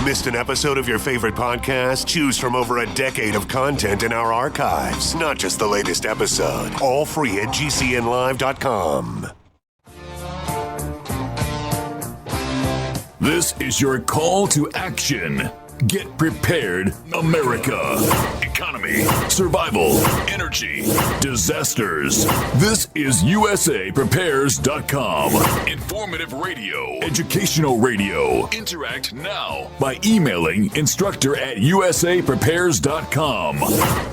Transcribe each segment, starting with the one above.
Missed an episode of your favorite podcast? Choose from over a decade of content in our archives, not just the latest episode. All free at GCNlive.com. This is your call to action. Get prepared, America. Economy, survival, energy, disasters. This is USAPrepares.com. Informative radio, educational radio. Interact now by emailing instructor@USAPrepares.com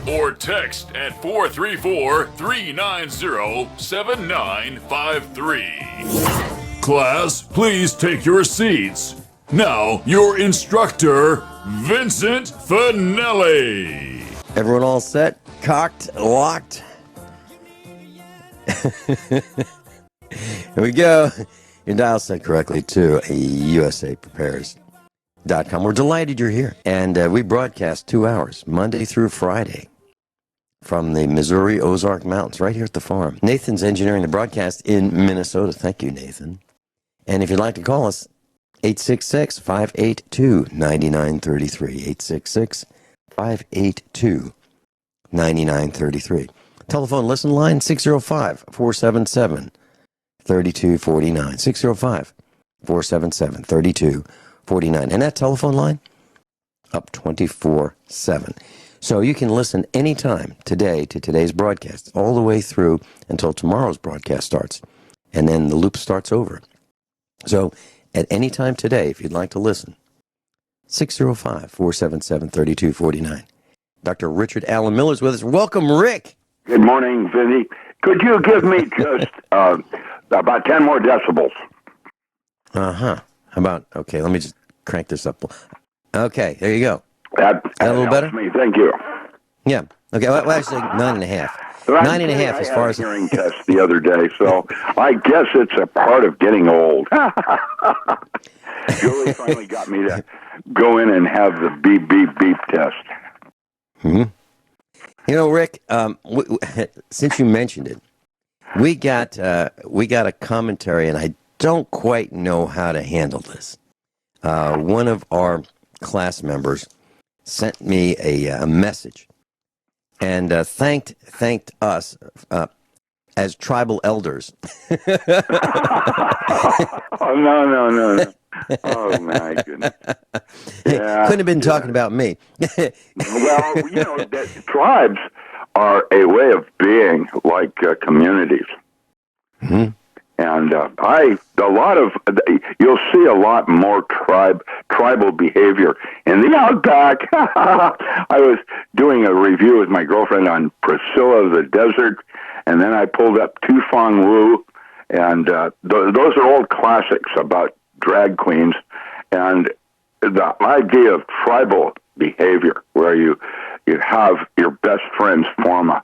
or text at 434-390-7953. Class, please take your seats. Now, your instructor, Vincent Finelli. Everyone all set? Cocked? Locked? Here we go. Your dial set correctly to USAPrepares.com. We're delighted you're here. And we broadcast 2 hours, Monday through Friday, from the Missouri Ozark Mountains, right here at the farm. Nathan's engineering the broadcast in Minnesota. Thank you, Nathan. And if you'd like to call us, 866-582-9933. 866-582-9933. Telephone listen line, 605-477-3249. 605-477-3249. And that telephone line, up 24/7. So you can listen anytime today to today's broadcast, all the way through until tomorrow's broadcast starts. And then the loop starts over. So at any time today, if you'd like to listen, 605-477-3249. Dr. Richard Allen Miller is with us. Welcome, Rick. Good morning, Vinny. Could you give me just about 10 more decibels? Uh-huh. How about, okay, let me just crank this up. Okay, there you go. That a little better? Me, thank you. Yeah. Okay, well actually, 9.5. 9.5 as far as... I had a hearing test the other day, so I guess it's a part of getting old. Julie finally got me to go in and have the beep, beep, beep test. Mm-hmm. You know, Rick, since you mentioned it, we got a commentary, and I don't quite know how to handle this. One of our class members sent me a message and thanked us as tribal elders. Oh, no. Oh, my goodness. Yeah, couldn't have been talking about me. Well, that tribes are a way of being like communities. Mm-hmm. And you'll see a lot more tribal behavior in the outback. I was doing a review with my girlfriend on Priscilla the Desert, and then I pulled up Tufang Wu, and those are old classics about drag queens, and the idea of tribal behavior, where you have your best friends form a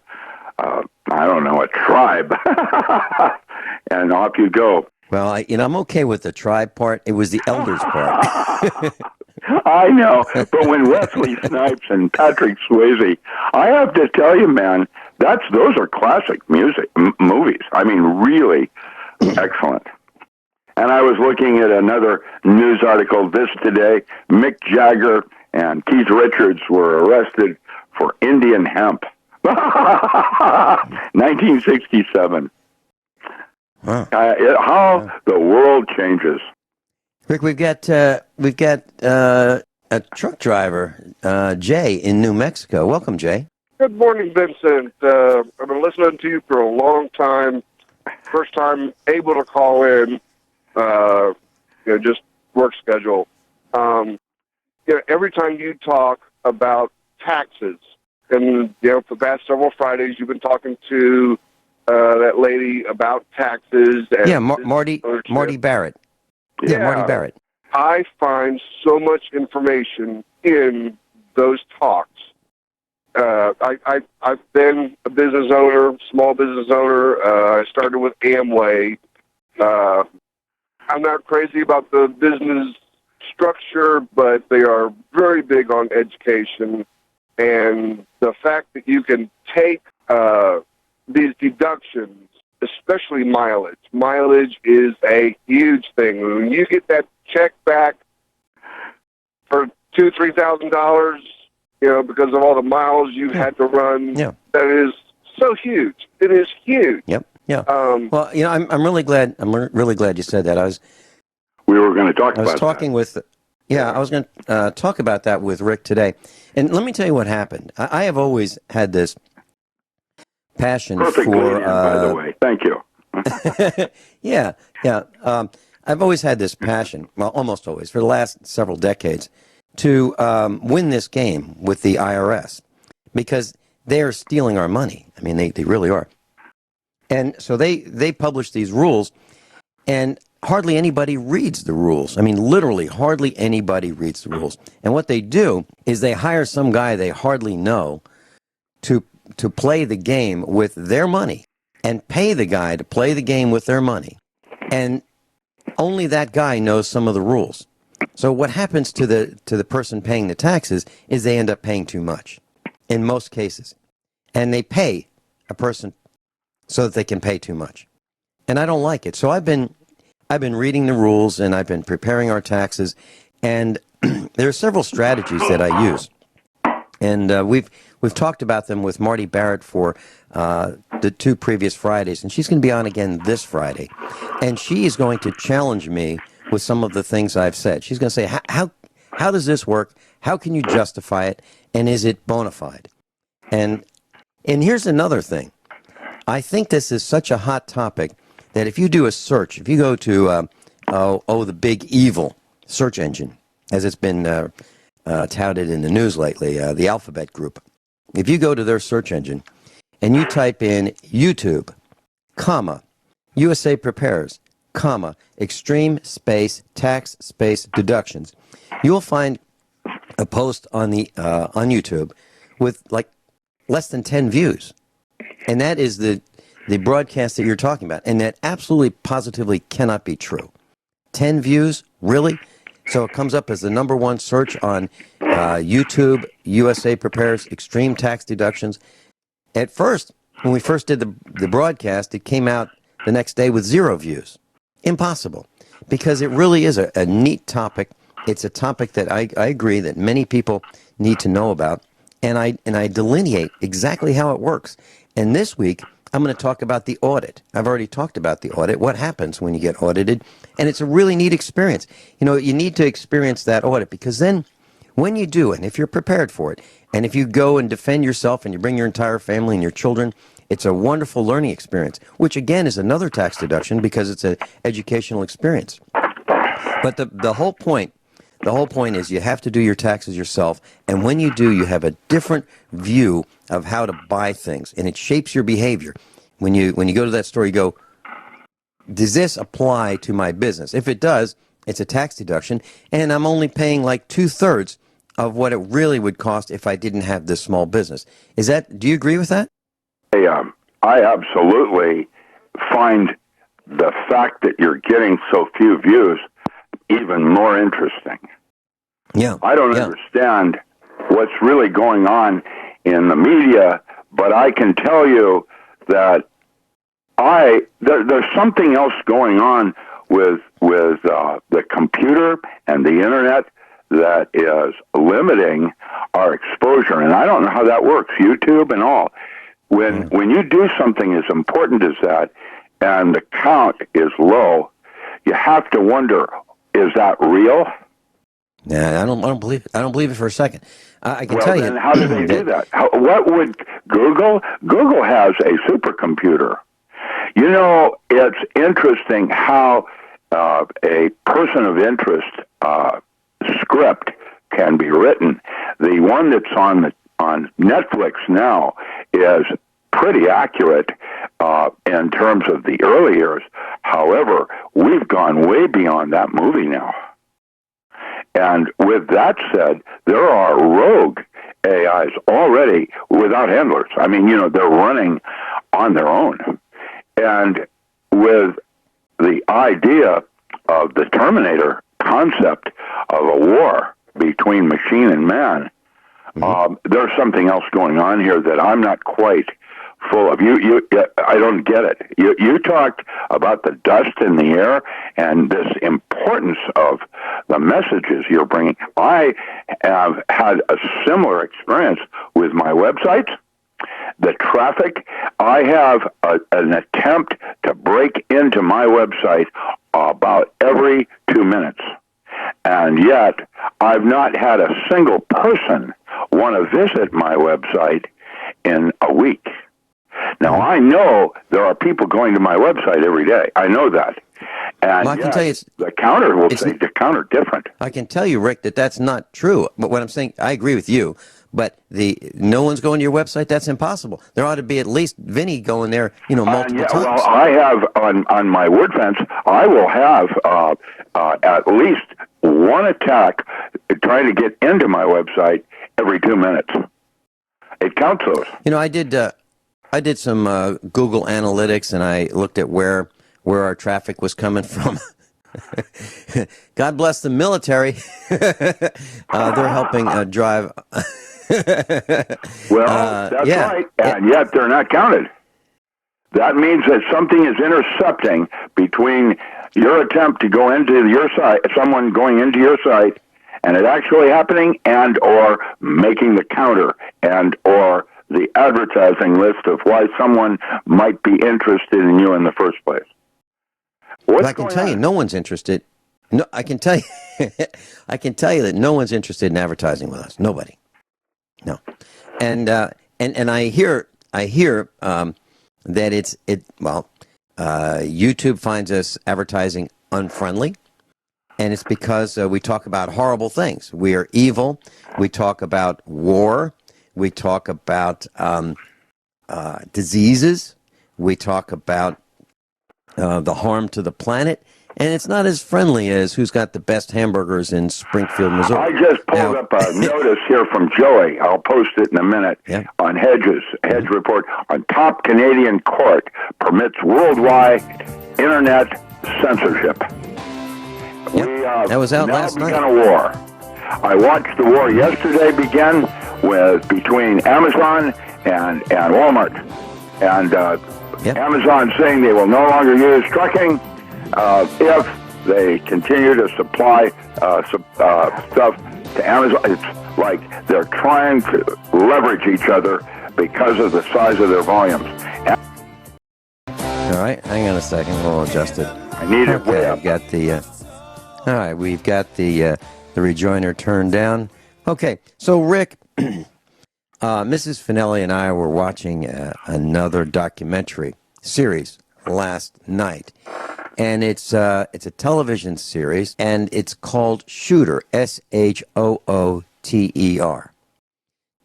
tribe, and off you go. Well, I'm okay with the tribe part. It was the elders part. I know, but when Wesley Snipes and Patrick Swayze, I have to tell you, man, those are classic movies. I mean, really excellent. And I was looking at another news article this today. Mick Jagger and Keith Richards were arrested for Indian hemp. 1967. Wow. How the world changes. Rick, we've got a truck driver, Jay, in New Mexico. Welcome, Jay. Good morning, Vincent. I've been listening to you for a long time. First time able to call in. Just work schedule. Every time you talk about taxes, and for the past several Fridays, you've been talking to that lady about taxes. And Marty Barrett. Yeah, Marty Barrett. I find so much information in those talks. I've been a business owner, small business owner. I started with Amway. I'm not crazy about the business structure, but they are very big on education. And the fact that you can take these deductions, especially mileage. Mileage is a huge thing. When you get that check back for $2,000-$3,000, because of all the miles you had to run. Yeah. That is so huge. It is huge. Yep. Yeah. Well, I'm really glad. I'm really glad you said that. We were going to talk about talking that. I was going to talk about that with Rick today. And let me tell you what happened. I have always had this passion Perfect for... lead-in, by the way. Thank you. Yeah. I've always had this passion, well, almost always, for the last several decades, to win this game with the IRS. Because they are stealing our money. I mean, they really are. And so they publish these rules, and hardly anybody reads the rules. I mean, literally, hardly anybody reads the rules. And what they do is they hire some guy they hardly know to play the game with their money, and pay the guy to play the game with their money. And only that guy knows some of the rules. So what happens to the person paying the taxes is they end up paying too much, in most cases. And they pay a person so that they can pay too much. And I don't like it. So I've been reading the rules, and I've been preparing our taxes, and there are several strategies that I use. And we've talked about them with Marty Barrett for the 2 previous Fridays, and she's going to be on again this Friday. And she is going to challenge me with some of the things I've said. She's going to say, how does this work? How can you justify it? And is it bona fide? And here's another thing. I think this is such a hot topic that if you do a search, if you go to, the big evil search engine, as it's been touted in the news lately, the Alphabet Group. If you go to their search engine and you type in YouTube, comma, USA Prepares, comma, extreme space, tax space deductions, you'll find a post on YouTube with like less than 10 views. And that is the broadcast that you're talking about. And that absolutely, positively cannot be true. 10 views? Really? So it comes up as the number 1 search on YouTube, USA Prepares Extreme Tax Deductions. At first, when we first did the broadcast, it came out the next day with 0 views. Impossible. Because it really is a neat topic. It's a topic that I agree that many people need to know about. And I delineate exactly how it works. And this week, I'm going to talk about the audit. I've already talked about the audit, what happens when you get audited. And it's a really neat experience. You need to experience that audit, because then when you do, and if you're prepared for it, and if you go and defend yourself and you bring your entire family and your children, it's a wonderful learning experience, which again is another tax deduction because it's an educational experience. But the whole point is you have to do your taxes yourself, and when you do, you have a different view of how to buy things, and it shapes your behavior. When you go to that store, you go, does this apply to my business? If it does, it's a tax deduction, and I'm only paying like 2/3 of what it really would cost if I didn't have this small business. Do you agree with that? I absolutely find the fact that you're getting so few views even more interesting. Yeah. I don't understand what's really going on in the media, but I can tell you that there's something else going on with the computer and the internet that is limiting our exposure, and I don't know how that works. YouTube and all. When you do something as important as that, and the count is low, you have to wonder: is that real? Yeah, I don't believe it. I don't believe it for a second. I can tell you. Then how do they do that? What would Google? Google has a supercomputer. It's interesting how a person of interest script can be written. The one that's on Netflix now is pretty accurate in terms of the early years. However, we've gone way beyond that movie now. And with that said, there are rogue AIs already without handlers. I mean, they're running on their own. And with the idea of the Terminator concept of a war between machine and man, there's something else going on here that I'm not quite full of. I don't get it. You talked about the dust in the air and this importance of the messages you're bringing. I have had a similar experience with my website. The traffic, I have an attempt to break into my website about every 2 minutes. And yet, I've not had a single person want to visit my website in a week. Now, I know there are people going to my website every day. I know that. And Well, I can tell you the counter will say the counter different. I can tell you, Rick, that that's not true. But what I'm saying, I agree with you. But no one's going to your website. That's impossible. There ought to be at least Vinny going there, multiple times. Well, I have on my WordFence, I will have at least one attack trying to get into my website every 2 minutes. It counts those. I did some Google Analytics, and I looked at where our traffic was coming from. God bless the military. They're helping drive. Well, that's right, and yet they're not counted. That means that something is intercepting between your attempt to go into your site, someone going into your site, and it actually happening, and or making the counter, and or the advertising list of why someone might be interested in you in the first place. I can tell you, no one's interested. No, I can tell you, I can tell you that no one's interested in advertising with us. Nobody. No, and I hear that YouTube finds us advertising unfriendly, and it's because we talk about horrible things. We are evil. We talk about war. We talk about diseases. We talk about the harm to the planet. And it's not as friendly as who's got the best hamburgers in Springfield, Missouri. I just pulled up a notice here from Joey. I'll post it in a minute. On Hedge report on top Canadian court permits worldwide internet censorship. That was out last night. We begun a war. I watched the war yesterday begin between Amazon and Walmart. And Amazon saying they will no longer use trucking if they continue to supply stuff to Amazon. It's like they're trying to leverage each other because of the size of their volumes. All right, hang on a second. We'll adjust it. I need it way up. We've got the. All right, we've got the rejoinder turned down. Okay, so Rick, Mrs. Finelli and I were watching another documentary series last night. And it's a television series, and it's called Shooter, Shooter.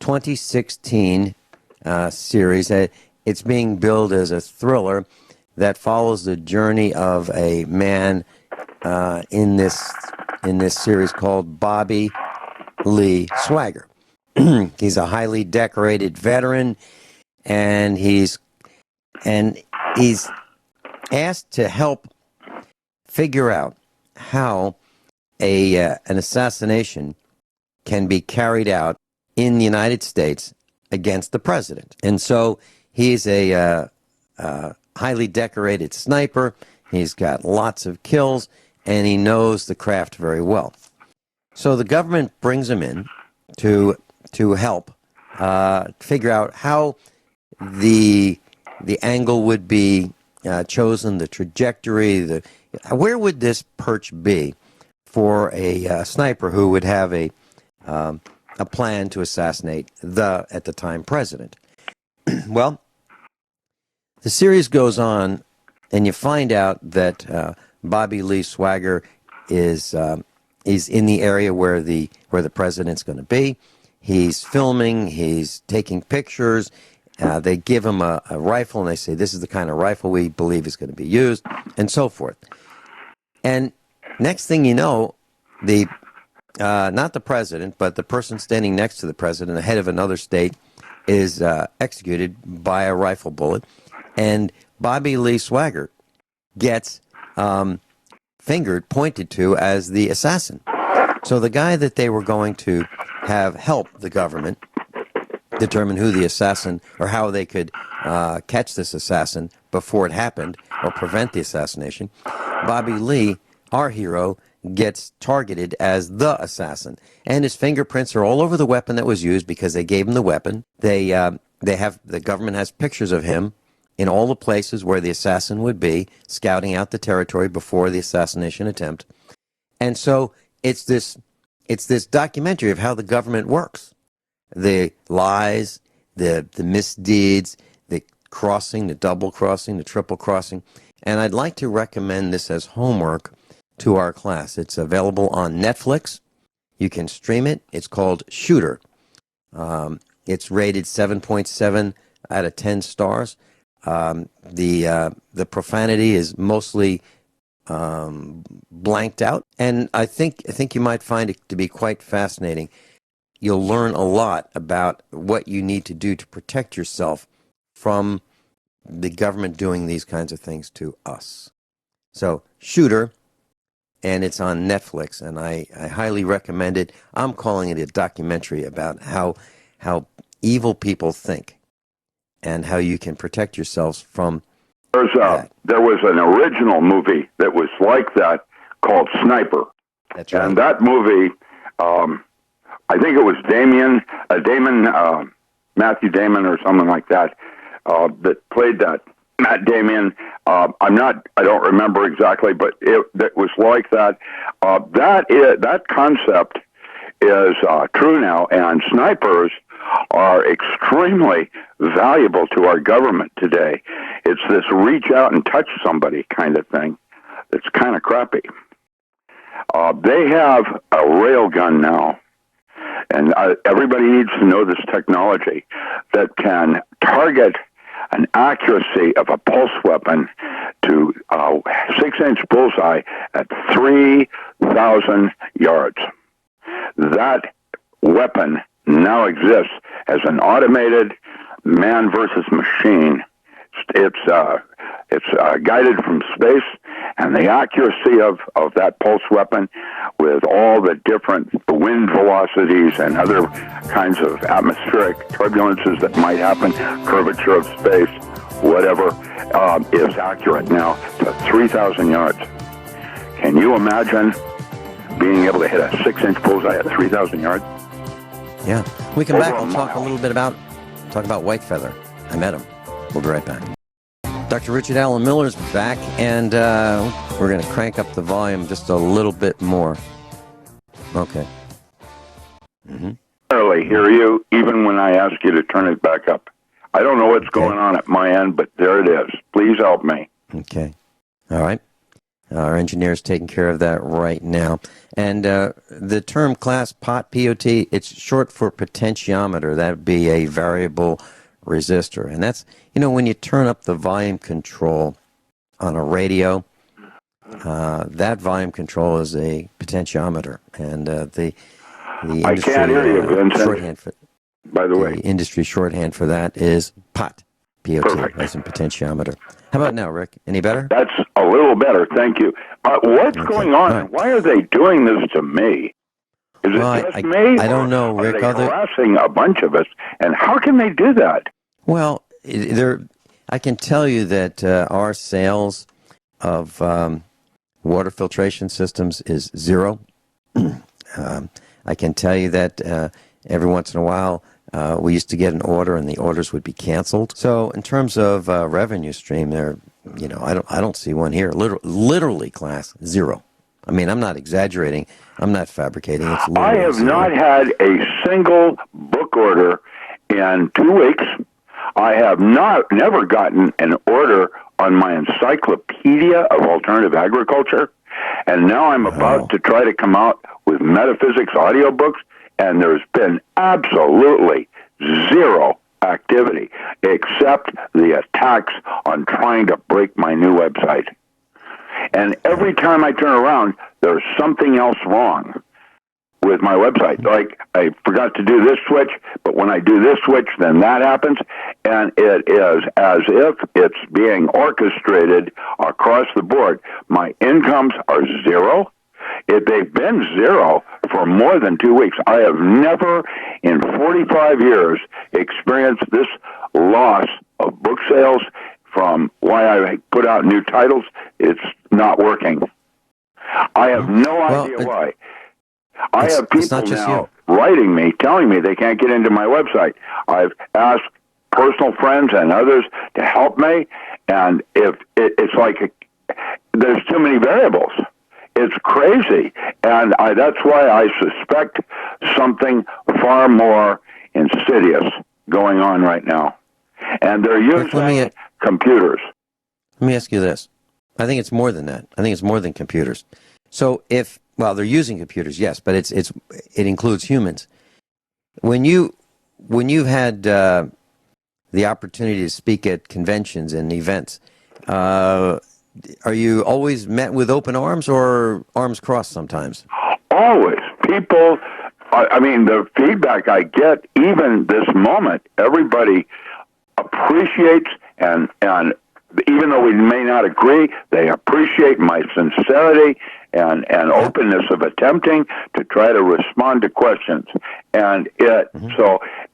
2016 series. It's being billed as a thriller that follows the journey of a man in this series called Bobby Lee Swagger. He's a highly decorated veteran, and he's asked to help figure out how an assassination can be carried out in the United States against the president. And so he's a highly decorated sniper. He's got lots of kills, and he knows the craft very well. So the government brings him in to help figure out how the angle would be chosen, the trajectory, where would this perch be for a sniper who would have a plan to assassinate at the time president. Well, the series goes on, and you find out that Bobby Lee Swagger is in the area where the president's going to be. He's filming. He's taking pictures. They give him a rifle, and they say, this is the kind of rifle we believe is going to be used, and so forth. And next thing you know, not the president, but the person standing next to the president, the head of another state, is executed by a rifle bullet. And Bobby Lee Swagger gets fingered, pointed to as the assassin. So the guy that they were going to have help the government determine who the assassin, or how they could catch this assassin before it happened, or prevent the assassination, Bobby Lee, our hero, gets targeted as the assassin. And his fingerprints are all over the weapon that was used because they gave him the weapon. The government has pictures of him in all the places where the assassin would be, scouting out the territory before the assassination attempt. And so it's this documentary of how the government works. The lies, the misdeeds, the crossing, the double crossing, the triple crossing. And I'd like to recommend this as homework to our class. It's available on Netflix. You can stream it. It's called Shooter. It's rated 7.7 out of 10 stars. The profanity is mostly blanked out, and I think you might find it to be quite fascinating. You'll learn a lot about what you need to do to protect yourself from the government doing these kinds of things to us. So, Shooter, and it's on Netflix, and I highly recommend it. I'm calling it a documentary about how evil people think and how you can protect yourselves from that. There was an original movie that was like that called Sniper. That's right. And that movie, I think it was Matthew Damon or something like that, that played that. Matt Damon, I don't remember exactly, but it was like that. That concept is true now, and snipers are extremely valuable to our government today. It's this reach out and touch somebody kind of thing. It's kind of crappy. They have a railgun now, and everybody needs to know this technology that can target an accuracy of a pulse weapon to 6-inch bullseye at 3,000 yards. That weapon now exists as an automated man versus machine. It's guided from space, and the accuracy of that pulse weapon with all the different wind velocities and other kinds of atmospheric turbulences that might happen, curvature of space, whatever, is accurate now to 3,000 yards. Can you imagine being able to hit a 6-inch bullseye at 3,000 yards? Yeah. We come back, I'll talk a little bit about White Feather. I met him. We'll be right back. Dr. Richard Allen Miller's back, and we're going to crank up the volume just a little bit more. Okay. I barely hear you, even when I ask you to turn it back up. I don't know what's going on at my end, but there it is. Please help me. Okay. All right. Our engineer's taking care of that right now. And the term class POT, P-O-T, it's short for potentiometer. That would be a variable resistor. And that's, when you turn up the volume control on a radio, that volume control is a potentiometer. And the industry, I can't hear you, Vincent. Shorthand by the way. The industry shorthand for that is POT, P-O-T, as in potentiometer. How about now, Rick? Any better? That's a little better, thank you. What's going on? Right. Why are they doing this to me? Is it just me? I don't know, Rick. Are they harassing a bunch of us? And how can they do that? Well, I can tell you that our sales of water filtration systems is zero. I can tell you that every once in a while we used to get an order and the orders would be canceled. So in terms of revenue stream, I don't see one here. Literally, class zero. I mean, I'm not exaggerating. I'm not fabricating. It's I have zero. not had a single book order in 2 weeks. I have never gotten an order on my Encyclopedia of Alternative Agriculture, and now I'm about to try to come out with metaphysics audiobooks, and there's been absolutely zero activity except the attacks on trying to break my new website. And every time I turn around, there's something else wrong with my website. Like, I forgot to do this switch, but when I do this switch, then that happens. And it is as if it's being orchestrated across the board. My incomes are zero. They've been zero for more than 2 weeks. I have never in 45 years experienced this loss of book sales from why I put out new titles. It's not working. I have no Well, idea why. I have it's not people just now writing me, telling me they can't get into my website. I've asked personal friends and others to help me, and if it's like there's too many variables. It's crazy, and that's why I suspect something far more insidious going on right now. And they're using computers. Let me ask you this. I think it's more than that. I think it's more than computers. So they're using computers, yes, but it includes humans. When you've had the opportunity to speak at conventions and events, are you always met with open arms or arms crossed sometimes? Always. People, I mean, the feedback I get, even this moment, everybody appreciates and even though we may not agree, they appreciate my sincerity and openness of attempting to try to respond to questions. And yet,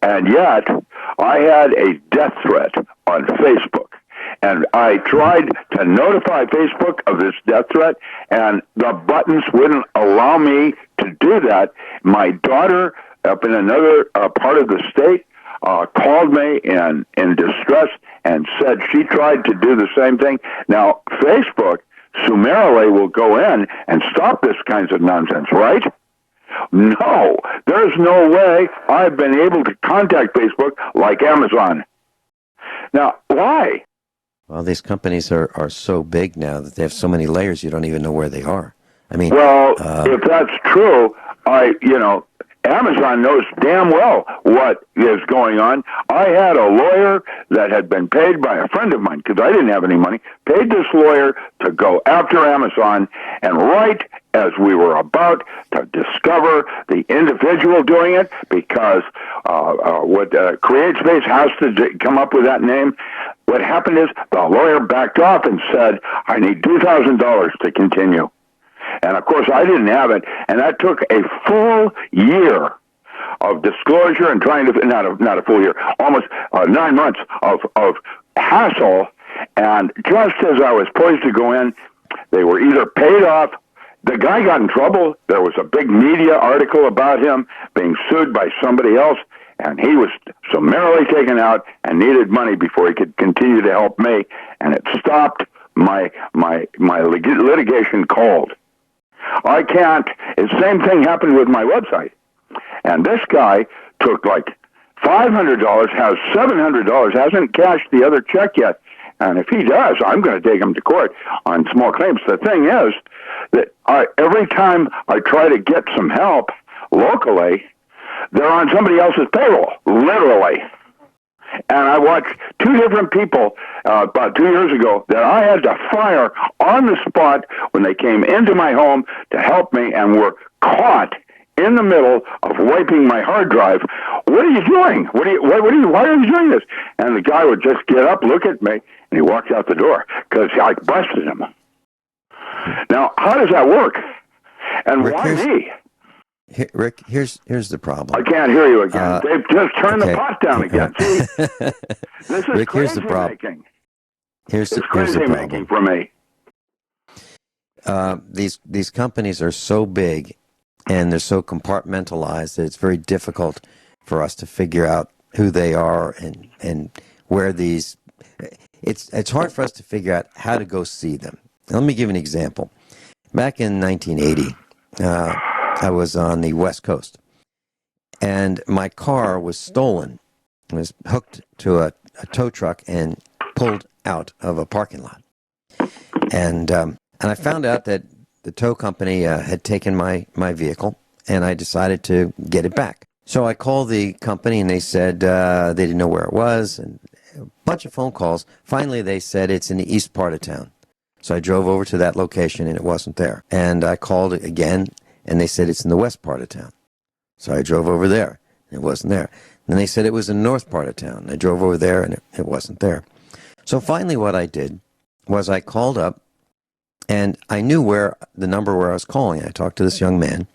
I had a death threat on Facebook. And I tried to notify Facebook of this death threat, and the buttons wouldn't allow me to do that. My daughter, up in another part of the state, called me in distress and said she tried to do the same thing. Now, Facebook summarily will go in and stop this kinds of nonsense, right? No, there's no way I've been able to contact Facebook like Amazon. Now, why? Well, these companies are so big now that they have so many layers you don't even know where they are. I mean, if that's true, Amazon knows damn well what is going on. I had a lawyer that had been paid by a friend of mine, because I didn't have any money, paid this lawyer to go after Amazon, and right as we were about to discover the individual doing it, because CreateSpace has to come up with that name, what happened is the lawyer backed off and said, I need $2,000 to continue. And, of course, I didn't have it, and that took a full year of disclosure and trying to, not a full year, almost 9 months of hassle. And just as I was poised to go in, they were either paid off. The guy got in trouble. There was a big media article about him being sued by somebody else, and he was summarily taken out and needed money before he could continue to help me, and it stopped my litigation cold. I can't. The same thing happened with my website. And this guy took like $500, has $700, hasn't cashed the other check yet. And if he does, I'm going to take him to court on small claims. The thing is that every time I try to get some help locally, they're on somebody else's payroll, literally. And I watched two different people about 2 years ago that I had to fire on the spot when they came into my home to help me and were caught in the middle of wiping my hard drive. What are you doing? Why are you doing this? And the guy would just get up, look at me, and he walked out the door because I busted him. Now, how does that work? And Rick, why me? Rick, here's the problem. I can't hear you again. They've just turned the pot down again. See, this is Rick, crazy here's the problem. making. Here's the Crazy problem. making for me. These companies are so big and they're so compartmentalized that it's very difficult for us to figure out who they are and where these. It's hard for us to figure out how to go see them. Let me give you an example. Back in 1980. I was on the West Coast, and my car was stolen. It was hooked to a tow truck and pulled out of a parking lot. And I found out that the tow company had taken my vehicle, and I decided to get it back. So I called the company, and they said they didn't know where it was, and a bunch of phone calls. Finally, they said it's in the east part of town. So I drove over to that location, and it wasn't there. And I called it again, and they said it's in the west part of town. So I drove over there, and it wasn't there. And they said it was in the north part of town. I drove over there, and it wasn't there. So finally what I did was I called up, and I knew the number where I was calling. I talked to this young man,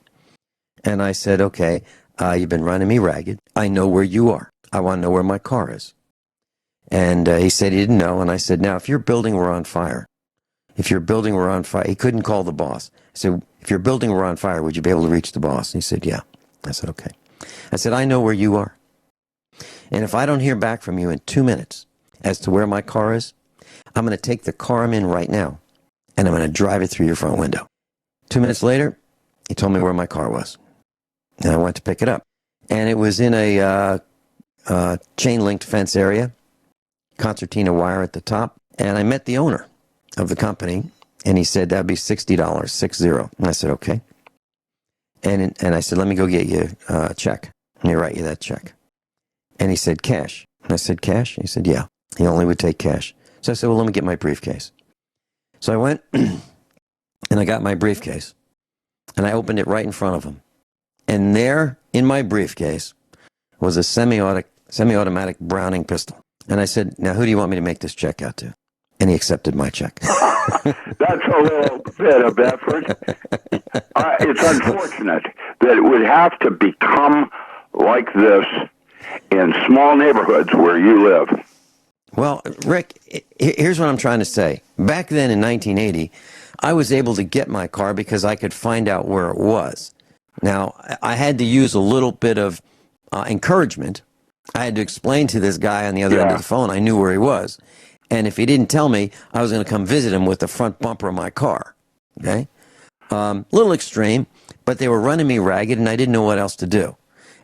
and I said, okay, you've been running me ragged. I know where you are. I want to know where my car is. And he said he didn't know, and I said, now, if your building were on fire, if your building were on fire, he couldn't call the boss. I said, if your building were on fire, would you be able to reach the boss? And he said, yeah. I said, okay. I said, I know where you are. And if I don't hear back from you in 2 minutes as to where my car is, I'm going to take the car I'm in right now, and I'm going to drive it through your front window. 2 minutes later, he told me where my car was. And I went to pick it up. And it was in a chain-linked fence area, concertina wire at the top. And I met the owner of the company, and he said, that'd be $60, 60. And I said, okay. And I said, let me go get you a check. Let me write you that check. And he said, cash. And I said, cash? And he said, yeah. He only would take cash. So I said, well, let me get my briefcase. So I went, and I got my briefcase. And I opened it right in front of him. And there, in my briefcase, was a semi-automatic Browning pistol. And I said, now, who do you want me to make this check out to? And he accepted my check. That's a little bit of effort. It's unfortunate that it would have to become like this in small neighborhoods where you live. Well, Rick, here's what I'm trying to say. Back then in 1980, I was able to get my car because I could find out where it was. Now, I had to use a little bit of encouragement. I had to explain to this guy on the other end of the phone I knew where he was. And if he didn't tell me, I was going to come visit him with the front bumper of my car. Okay? Little extreme, but they were running me ragged, and I didn't know what else to do.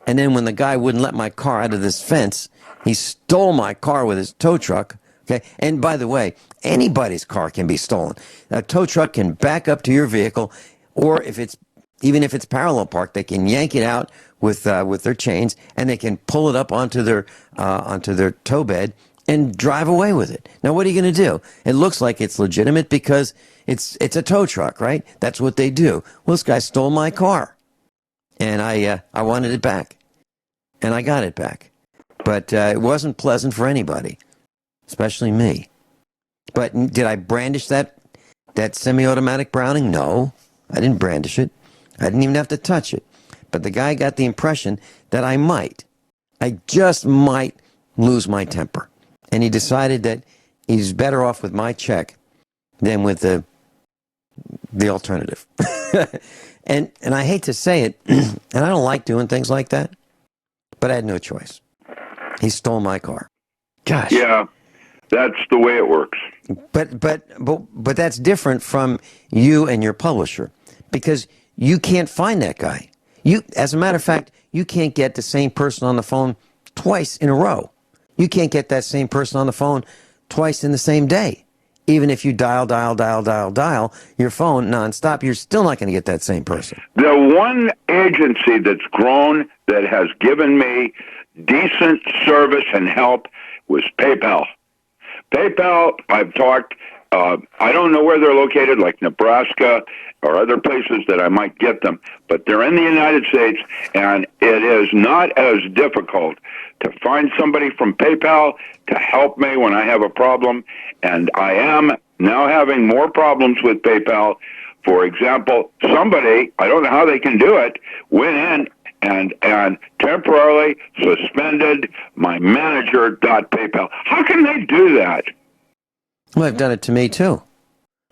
And then when the guy wouldn't let my car out of this fence, he stole my car with his tow truck. Okay? And by the way, anybody's car can be stolen. A tow truck can back up to your vehicle, or even if it's parallel parked, they can yank it out with their chains, and they can pull it up onto their tow bed and drive away with it. Now, what are you going to do? It looks like it's legitimate because it's a tow truck, right? That's what they do. Well, this guy stole my car, and I wanted it back, and I got it back. But it wasn't pleasant for anybody, especially me. But did I brandish that semi-automatic Browning? No, I didn't brandish it. I didn't even have to touch it. But the guy got the impression that I just might lose my temper. And he decided that he's better off with my check than with the alternative. and I hate to say it, and I don't like doing things like that, but I had no choice. He stole my car. Gosh. Yeah, that's the way it works. But that's different from you and your publisher, because you can't find that guy. As a matter of fact, you can't get the same person on the phone twice in a row. You can't get that same person on the phone twice in the same day. Even if you dial your phone nonstop, you're still not going to get that same person. The one agency that's grown that has given me decent service and help was PayPal. PayPal, I've talked, I don't know where they're located, like Nebraska or other places that I might get them, but they're in the United States, and it is not as difficult to find somebody from PayPal to help me when I have a problem, and I am now having more problems with PayPal. For example, somebody, I don't know how they can do it, went in and temporarily suspended my manager.paypal. How can they do that? Well, they've done it to me, too.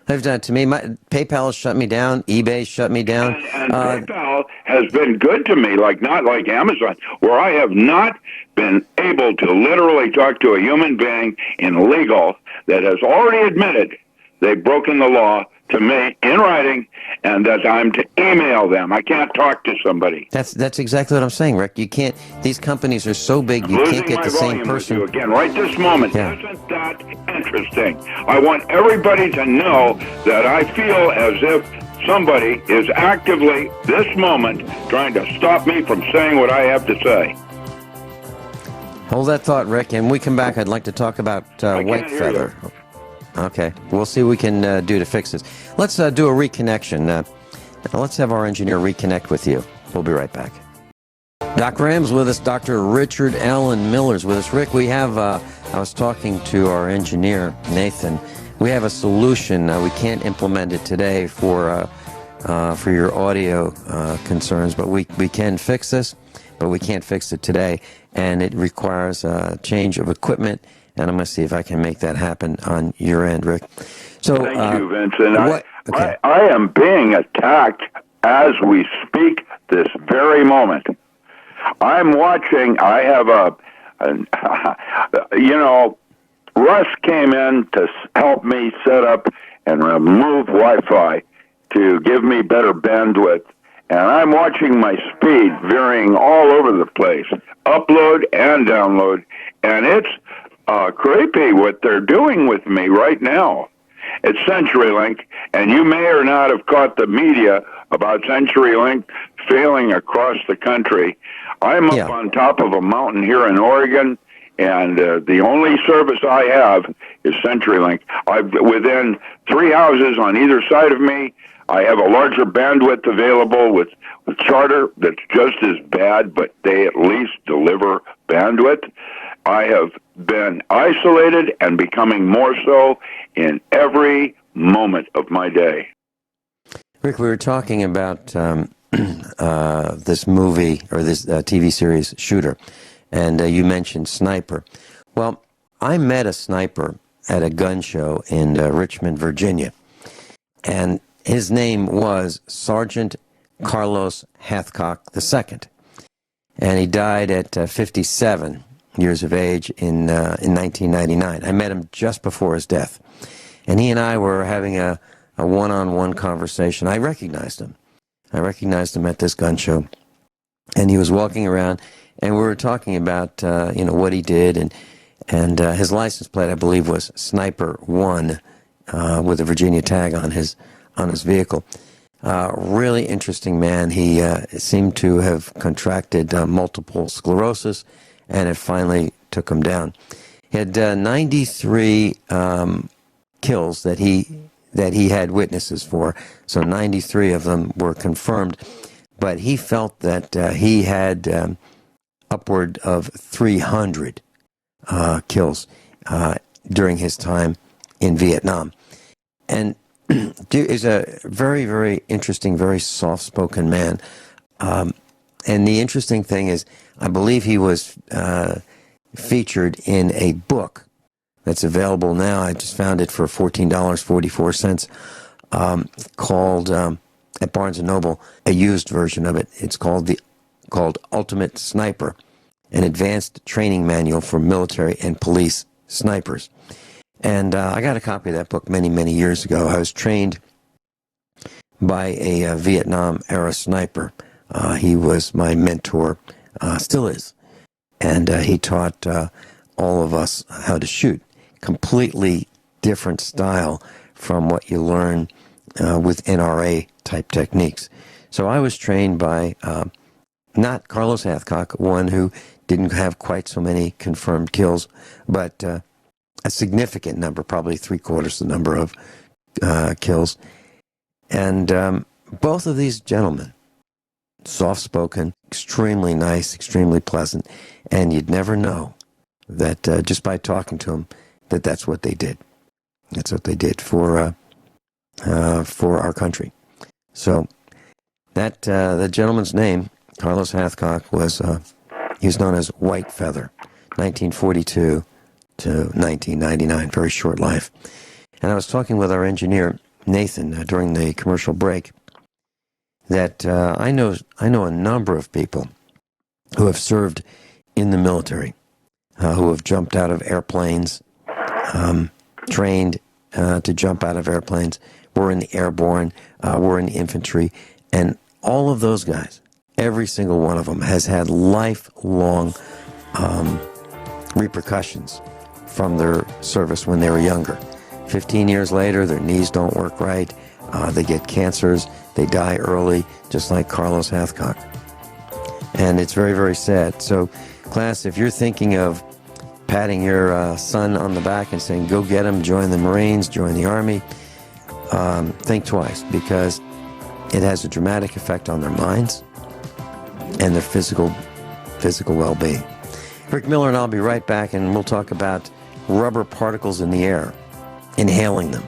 They've done it to me. PayPal has shut me down. eBay shut me down. And PayPal has been good to me, not like Amazon, where I have not been able to literally talk to a human being in legal that has already admitted they've broken the law to me in writing, and that I'm to email them. I can't talk to somebody. That's exactly what I'm saying, Rick. You can't. These companies are so big, you can't get the same person. With you again, right this moment. Yeah. Isn't that interesting? I want everybody to know that I feel as if somebody is actively, this moment, trying to stop me from saying what I have to say. Hold that thought, Rick. And when we come back, I'd like to talk about white feather. Okay, we'll see what we can do to fix this. Let's do a reconnection. Let's have our engineer reconnect with you. We'll be right back. Doc Ram's with us. Dr. Richard Allen Miller's with us. Rick, we have, I was talking to our engineer, Nathan. We have a solution. We can't implement it today for your audio concerns, but we can fix this, but we can't fix it today. And it requires a change of equipment. and I'm going to see if I can make that happen on your end, Rick. So, Thank you, Vincent. Okay. I am being attacked as we speak this very moment. I'm watching. I have Russ came in to help me set up and remove Wi-Fi to give me better bandwidth. And I'm watching my speed varying all over the place, upload and download. And it's creepy what they're doing with me right now. It's CenturyLink, and you may or not have caught the media about CenturyLink failing across the country. I'm up on top of a mountain here in Oregon, and the only service I have is CenturyLink. Within 3 houses on either side of me, I have a larger bandwidth available with Charter that's just as bad, but they at least deliver bandwidth. I have been isolated and becoming more so in every moment of my day. Rick, we were talking about this movie or this TV series, Shooter, and you mentioned Sniper. Well, I met a sniper at a gun show in Richmond, Virginia, and his name was Sergeant Carlos Hathcock II, and he died at 57 years of age in 1999. I met him just before his death, and he and I were having a one-on-one conversation. I recognized him. At this gun show, and he was walking around, and we were talking about what he did, and his license plate, I believe, was Sniper 1 with a Virginia tag on his vehicle. Really interesting man. He seemed to have contracted multiple sclerosis, and it finally took him down. He had 93 kills that he had witnesses for, so 93 of them were confirmed, but he felt that he had upward of 300 kills during his time in Vietnam. And is a very, very interesting, very soft-spoken man. And the interesting thing is, I believe he was featured in a book that's available now. I just found it for $14.44, called at Barnes & Noble, a used version of it. It's called Ultimate Sniper, an advanced training manual for military and police snipers. And I got a copy of that book many, many years ago. I was trained by a Vietnam-era sniper. He was my mentor, still is. And he taught all of us how to shoot. Completely different style from what you learn with NRA-type techniques. So I was trained by not Carlos Hathcock, one who didn't have quite so many confirmed kills, but a significant number, probably 3/4 the number of kills. And both of these gentlemen, soft-spoken, extremely nice, extremely pleasant, and you'd never know that just by talking to them, that's what they did. That's what they did for our country. So that the gentleman's name, Carlos Hathcock, was he was known as White Feather, 1942 to 1999, very short life. And I was talking with our engineer Nathan during the commercial break that I know a number of people who have served in the military, who have jumped out of airplanes, trained to jump out of airplanes, were in the airborne, were in the infantry, and all of those guys, every single one of them has had lifelong repercussions from their service when they were younger. 15 years later, their knees don't work right, they get cancers, they die early, just like Carlos Hathcock. And it's very, very sad. So, class, if you're thinking of patting your son on the back and saying, go get him, join the Marines, join the Army, think twice, because it has a dramatic effect on their minds and their physical well-being. Rick Miller and I'll be right back, and we'll talk about rubber particles in the air, inhaling them,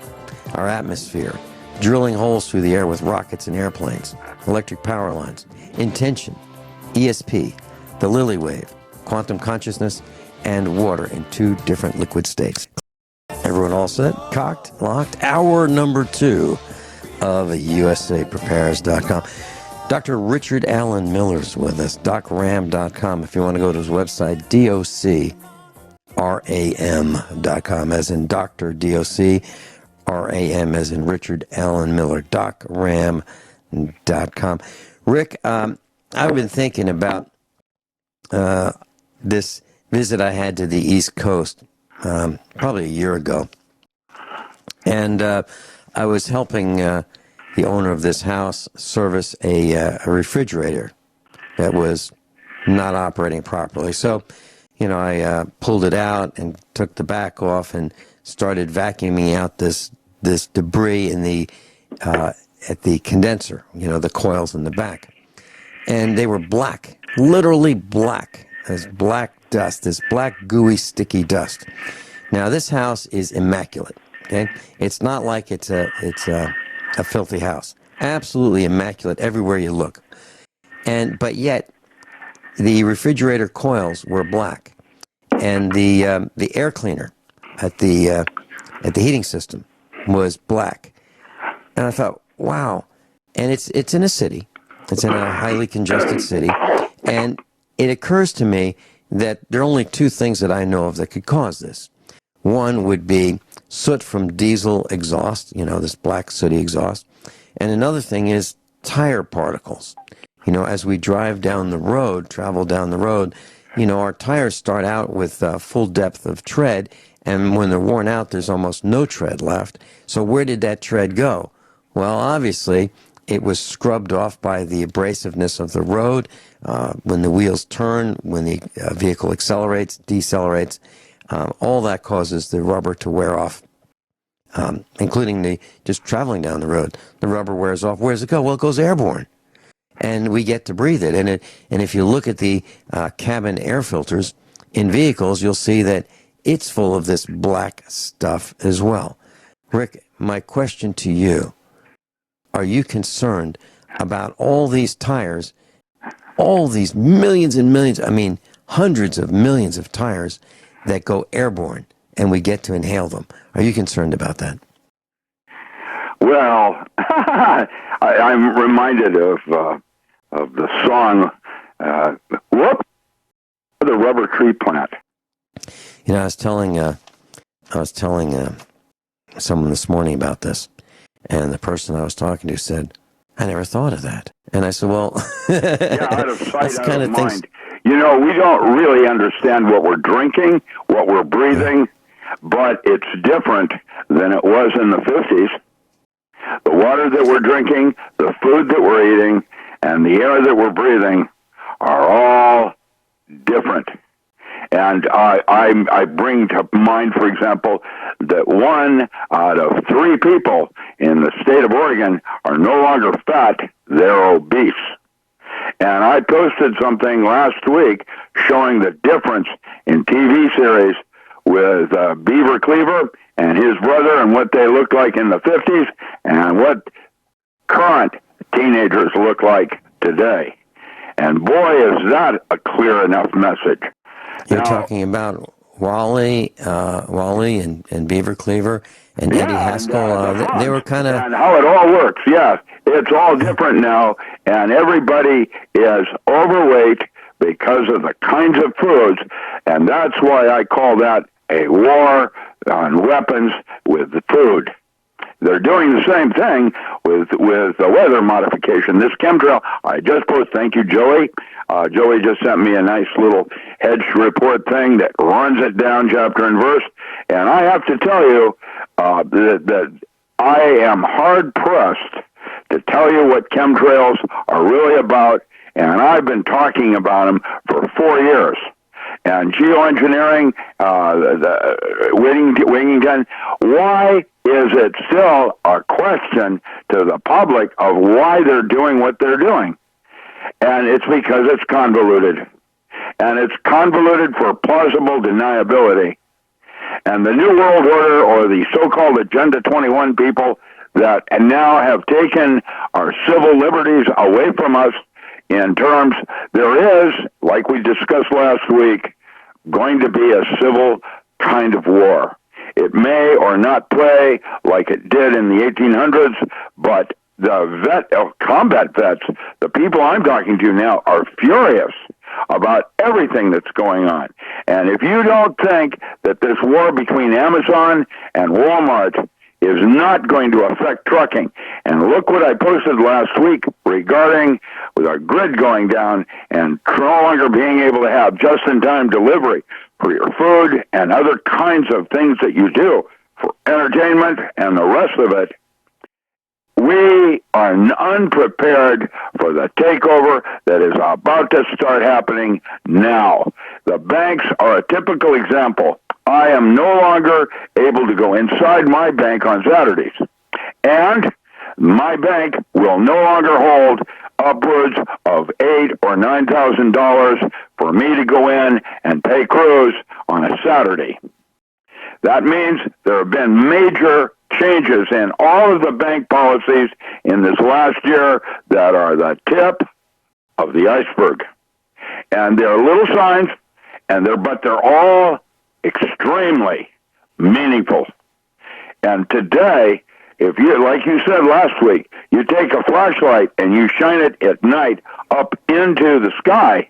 our atmosphere, drilling holes through the air with rockets and airplanes, electric power lines, intention, ESP, the Lily Wave, quantum consciousness, and water in 2 different liquid states. Everyone all set? Cocked? Locked? Hour number 2 of USAPrepares.com. Dr. Richard Allen Miller's with us, docram.com. If you want to go to his website, docram.com, as in Dr. DOCRAM, as in Richard Allen Miller, docram.com. Rick, I've been thinking about this visit I had to the East Coast probably a year ago. And I was helping the owner of this house service a refrigerator that was not operating properly. So, I pulled it out and took the back off and started vacuuming out this debris in the at the condenser, the coils in the back. And they were black, literally black. This black dust, this black, gooey, sticky dust. Now, this house is immaculate. Okay, it's not like it's a filthy house. Absolutely immaculate everywhere you look. But yet, the refrigerator coils were black, and the air cleaner at the heating system was black. And I thought, wow. And it's in a city. It's in a highly congested city, and it occurs to me that there are only 2 things that I know of that could cause this. One would be soot from diesel exhaust, this black sooty exhaust. And another thing is tire particles. As we drive down the road, travel down the road, our tires start out with full depth of tread, and when they're worn out, there's almost no tread left. So where did that tread go? Well, obviously, it was scrubbed off by the abrasiveness of the road. When the wheels turn, when the vehicle accelerates, decelerates, all that causes the rubber to wear off, including just traveling down the road. The rubber wears off. Where does it go? Well, it goes airborne, and we get to breathe it. And if you look at the cabin air filters in vehicles, you'll see that it's full of this black stuff as well. Rick, my question to you, are you concerned about all these tires, all these millions and millions, hundreds of millions of tires that go airborne, and we get to inhale them? Are you concerned about that? Well, I'm reminded of the song, "Whoop," the rubber tree plant. I was telling someone this morning about this, and the person I was talking to said, "I never thought of that." And I said, "Well, yeah, out of sight, out of mind." We don't really understand what we're drinking, what we're breathing, but it's different than it was in the 50s. The water that we're drinking, the food that we're eating, and the air that we're breathing are all different. And I bring to mind, for example, that 1 out of 3 people in the state of Oregon are no longer fat, they're obese. And I posted something last week showing the difference in TV series with Beaver Cleaver and his brother and what they looked like in the 50s and what current teenagers look like today. And boy, is that a clear enough message. You're talking about Wally and Beaver Cleaver and Eddie Haskell. They were kind of... And how it all works, yes. It's all different now, and everybody is overweight because of the kinds of foods, and that's why I call that a war on weapons with the food. They're doing the same thing with the weather modification. This chemtrail, I just posted, thank you, Joey. Joey just sent me a nice little hedge report thing that runs it down chapter and verse. And I have to tell you that I am hard-pressed to tell you what chemtrails are really about, and I've been talking about them for 4 years. And geoengineering, Wigington, why is it still a question to the public of why they're doing what they're doing? And it's because it's convoluted. And it's convoluted for plausible deniability. And the New World Order, or the so-called Agenda 21 people that now have taken our civil liberties away from us in terms, there is, like we discussed last week, going to be a civil kind of war. It may or not play like it did in the 1800s, but the combat vets, the people I'm talking to now, are furious about everything that's going on. And if you don't think that this war between Amazon and Walmart is not going to affect trucking, and look what I posted last week regarding with our grid going down and no longer being able to have just-in-time delivery for your food and other kinds of things that you do for entertainment and the rest of it, we are unprepared for the takeover that is about to start happening now. The banks are a typical example. I am no longer able to go inside my bank on Saturdays. And my bank will no longer hold upwards of $8,000 or $9,000 for me to go in and pay crews on a Saturday. That means there have been major changes in all of the bank policies in this last year that are the tip of the iceberg. And they're little signs, but they're all extremely meaningful. And today, if you, like you said last week, you take a flashlight and you shine it at night up into the sky,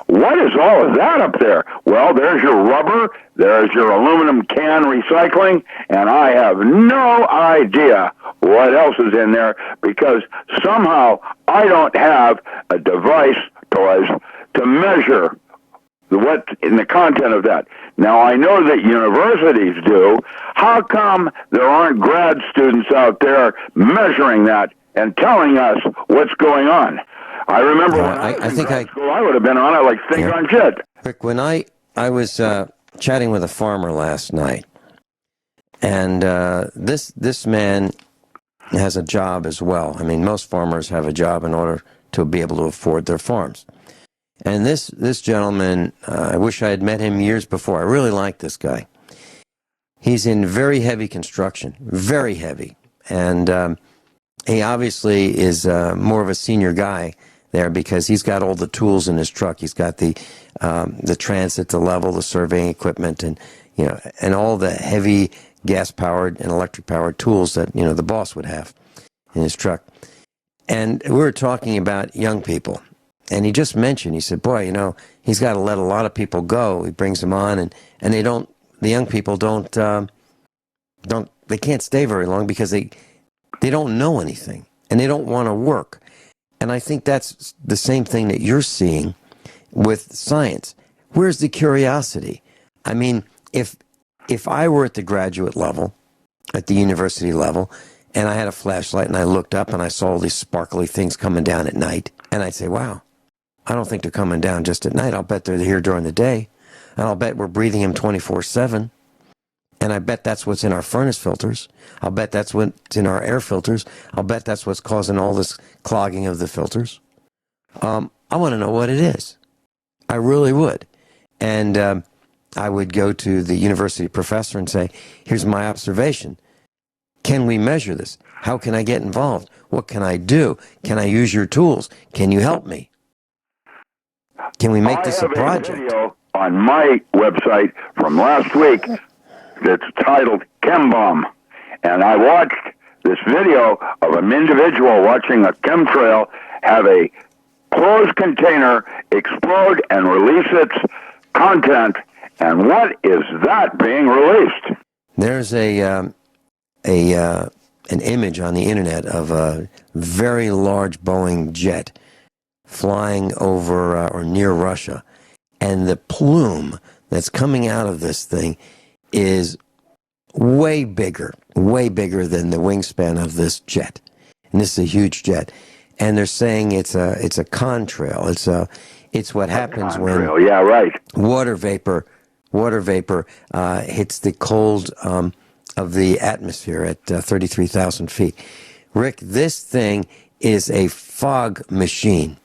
what is all of that up there? Well, there's your rubber, there's your aluminum can recycling, and I have no idea what else is in there because somehow I don't have a device to measure what in the content of that. Now, I know that universities do. How come there aren't grad students out there measuring that and telling us what's going on? I remember when I was in grad school, I would have been on it like finger on shit. Rick, when I was chatting with a farmer last night, and this man has a job as well. I mean, most farmers have a job in order to be able to afford their farms. And this gentleman, I wish I had met him years before. I really like this guy. He's in very heavy construction, very heavy. And he obviously is more of a senior guy there because he's got all the tools in his truck. He's got the transit, the level, the surveying equipment, and and all the heavy gas-powered and electric-powered tools that the boss would have in his truck. And we were talking about young people. And he just mentioned, he said, boy, he's got to let a lot of people go. He brings them on, and the young people they can't stay very long because they don't know anything, and they don't want to work. And I think that's the same thing that you're seeing with science. Where's the curiosity? I mean, if I were at the graduate level, at the university level, and I had a flashlight and I looked up and I saw all these sparkly things coming down at night, and I'd say, wow, I don't think they're coming down just at night. I'll bet they're here during the day. And I'll bet we're breathing them 24/7. And I bet that's what's in our furnace filters. I'll bet that's what's in our air filters. I'll bet that's what's causing all this clogging of the filters. I want to know what it is. I really would. And I would go to the university professor and say, here's my observation. Can we measure this? How can I get involved? What can I do? Can I use your tools? Can you help me? Can we make this a project? I have a video on my website from last week that's titled Chem Bomb. And I watched this video of an individual watching a chemtrail have a closed container explode and release its content. And what is that being released? There's an image on the internet of a very large Boeing jet flying over or near Russia, and the plume that's coming out of this thing is way bigger than the wingspan of this jet. And this is a huge jet, and they're saying it's a contrail. It's what happens when water vapor hits the cold of the atmosphere at 33,000 feet. Rick, this thing is a fog machine.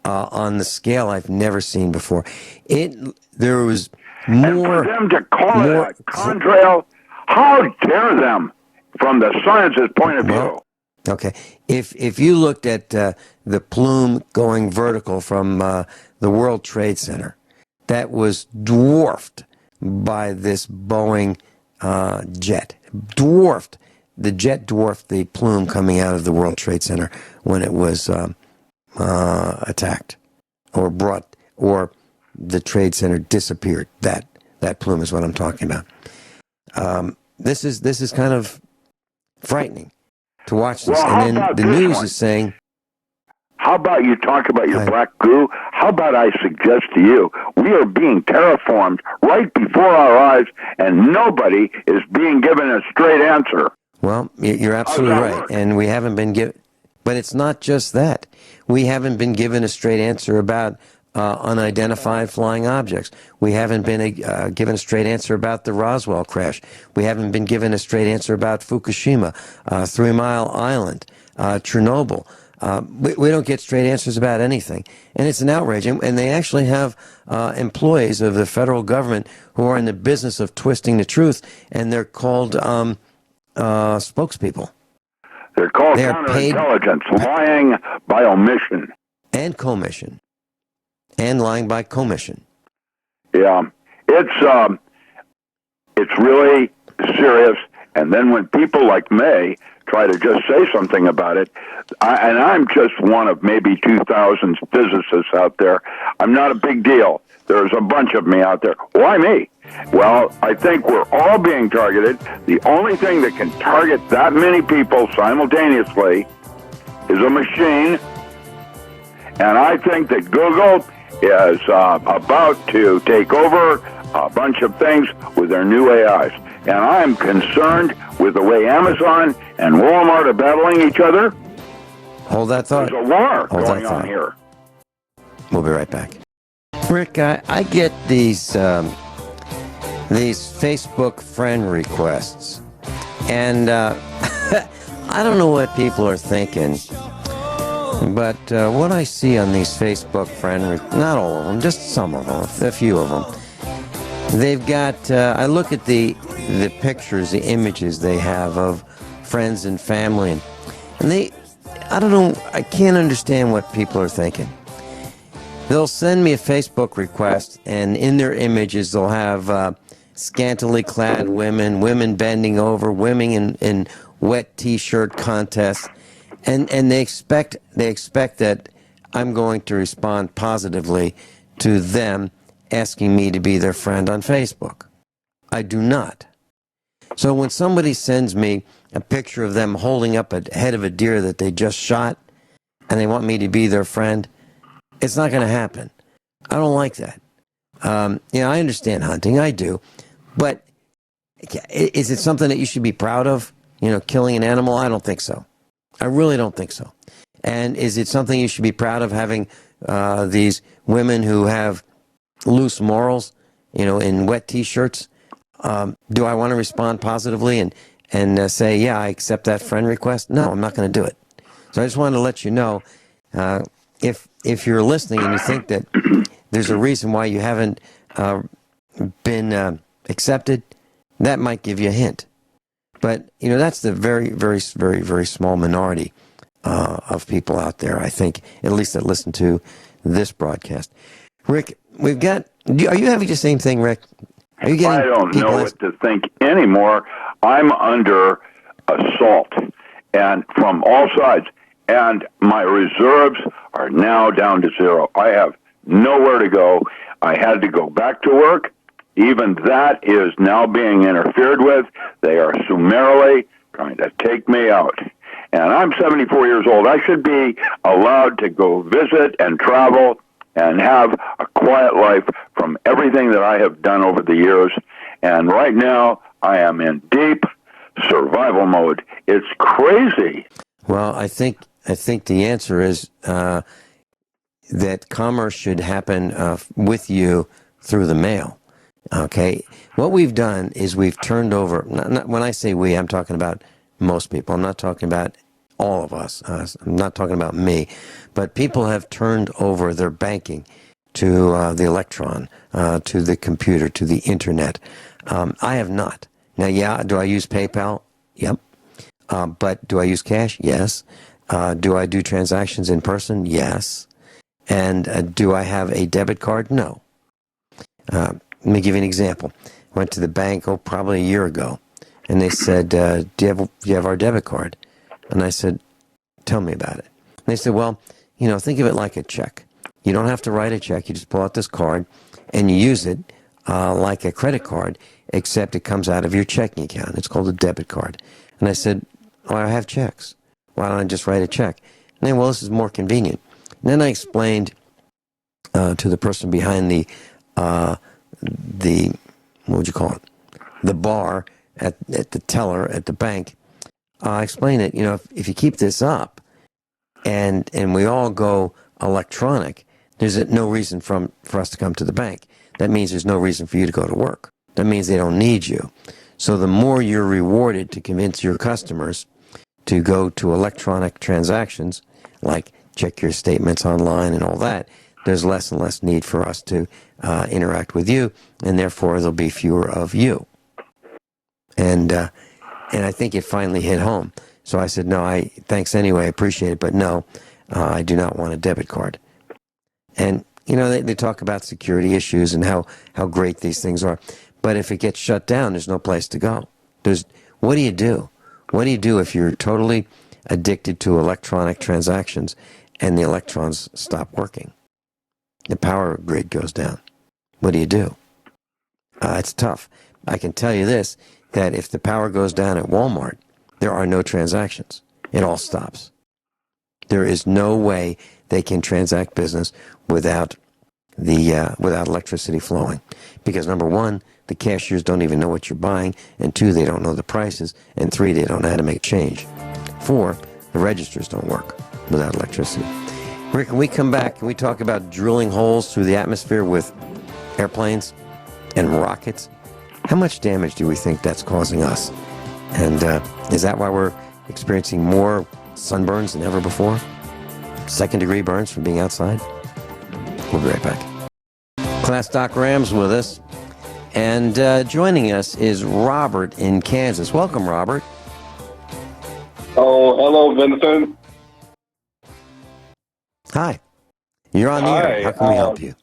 On the scale I've never seen before. There was more. And for them to call it a contrail, how dare them from the science's point of view? Okay, if you looked at the plume going vertical from the World Trade Center. That was dwarfed by this Boeing jet. Dwarfed. The jet dwarfed the plume coming out of the World Trade Center when it was attacked or the Trade Center disappeared. That plume is what I'm talking about. This is kind of frightening to watch this. Well, and then the news is saying, how about you talk about your black goo? How about I suggest to you, we are being terraformed right before our eyes, and nobody is being given a straight answer. Well, you're absolutely right. Work? And we haven't been given, but it's not just that. We haven't been given a straight answer about unidentified flying objects. We haven't been given a straight answer about the Roswell crash. We haven't been given a straight answer about Fukushima, 3 Mile Island, Chernobyl. We don't get straight answers about anything. And it's an outrage. And they actually have employees of the federal government who are in the business of twisting the truth, and they're called spokespeople. They're called They're counterintelligence, lying by omission. And commission. And lying by commission. Yeah, it's really serious. And then when people like May try to just say something about it, and I'm just one of maybe 2,000 physicists out there. I'm not a big deal. There's a bunch of me out there. Why me? Well, I think we're all being targeted. The only thing that can target that many people simultaneously is a machine. And I think that Google is about to take over a bunch of things with their new AIs. And I'm concerned with the way Amazon and Walmart are battling each other. Hold that thought. There's a war Hold going that on thought. here. We'll be right back. Rick, I get these Facebook friend requests, and I don't know what people are thinking, but what I see on these Facebook not all of them, just some of them, a few of them, they've got, I look at the pictures, the images they have of friends and family, and I don't know, I can't understand what people are thinking. They'll send me a Facebook request, and in their images they'll have scantily clad women bending over, women in wet T-shirt contests, and they expect that I'm going to respond positively to them asking me to be their friend on Facebook. I do not. So when somebody sends me a picture of them holding up a head of a deer that they just shot, and they want me to be their friend, it's not going to happen. I don't like that. I understand hunting. I do. But is it something that you should be proud of? Killing an animal? I don't think so. I really don't think so. And is it something you should be proud of, having these women who have loose morals, in wet T-shirts? Do I want to respond positively and say, yeah, I accept that friend request? No, I'm not going to do it. So I just wanted to let you know, if you're listening and you think that there's a reason why you haven't been accepted, that might give you a hint. But, that's the very, very, very, very small minority of people out there, I think, at least that listen to this broadcast. Rick, are you having the same thing, Rick? Are you getting I don't know what to think anymore. I'm under assault, and from all sides. And my reserves are now down to zero. I have nowhere to go. I had to go back to work. Even that is now being interfered with. They are summarily trying to take me out. And I'm 74 years old. I should be allowed to go visit and travel and have a quiet life from everything that I have done over the years. And right now, I am in deep survival mode. It's crazy. Well, I think the answer is that commerce should happen with you through the mail. Okay? What we've done is we've turned over, when I say we, I'm talking about most people. I'm not talking about all of us. I'm not talking about me. But people have turned over their banking to the electron, to the computer, to the internet. I have not. Now, yeah, do I use PayPal? Yep. But do I use cash? Yes. Do I do transactions in person? Yes. And do I have a debit card? No. Let me give you an example. I went to the bank, probably a year ago, and they said, do you have our debit card? And I said, tell me about it. And they said, well, think of it like a check. You don't have to write a check. You just pull out this card, and you use it like a credit card, except it comes out of your checking account. It's called a debit card. And I said, I have checks. Why don't I just write a check? And then, well, this is more convenient. And then I explained to the person behind the what would you call it? The bar at the teller at the bank. I explained that, if you keep this up and we all go electronic, there's no reason for us to come to the bank. That means there's no reason for you to go to work. That means they don't need you. So the more you're rewarded to convince your customers to go to electronic transactions, like check your statements online and all that, there's less and less need for us to interact with you, and therefore there'll be fewer of you. And I think it finally hit home. So I said, no, thanks anyway, I appreciate it, but no, I do not want a debit card. And, they talk about security issues and how great these things are. But if it gets shut down, there's no place to go. What do you do? What do you do if you're totally addicted to electronic transactions and the electrons stop working? The power grid goes down. What do you do? It's tough. I can tell you this, that if the power goes down at Walmart, there are no transactions. It all stops. There is no way they can transact business without electricity flowing. Because number one, the cashiers don't even know what you're buying, and two, they don't know the prices, and three, they don't know how to make change. Four, the registers don't work without electricity. Rick, can we come back and we talk about drilling holes through the atmosphere with airplanes and rockets? How much damage do we think that's causing us? And is that why we're experiencing more sunburns than ever before? Second-degree burns from being outside? We'll be right back. Class Doc Ram's with us. And joining us is Robert in Kansas. Welcome, Robert. Oh, hello, Vincent. Hi. You're on the air. How can we help you?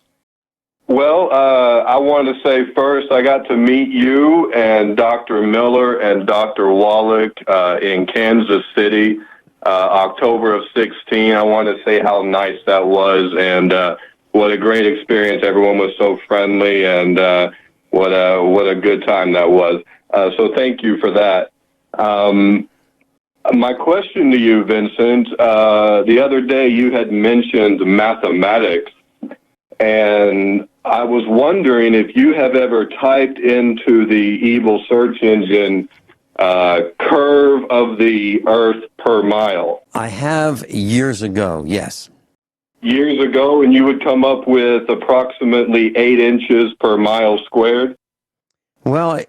Well, I want to say first, I got to meet you and Dr. Miller and Dr. Wallach in Kansas City, October of 16. I want to say how nice that was, and what a great experience. Everyone was so friendly, and what a good time that was. So thank you for that. My question to you, Vincent, the other day you had mentioned mathematics, and I was wondering if you have ever typed into the evil search engine curve of the Earth per mile. I have years ago, yes. Years ago, and you would come up with approximately 8 inches per mile squared? Well,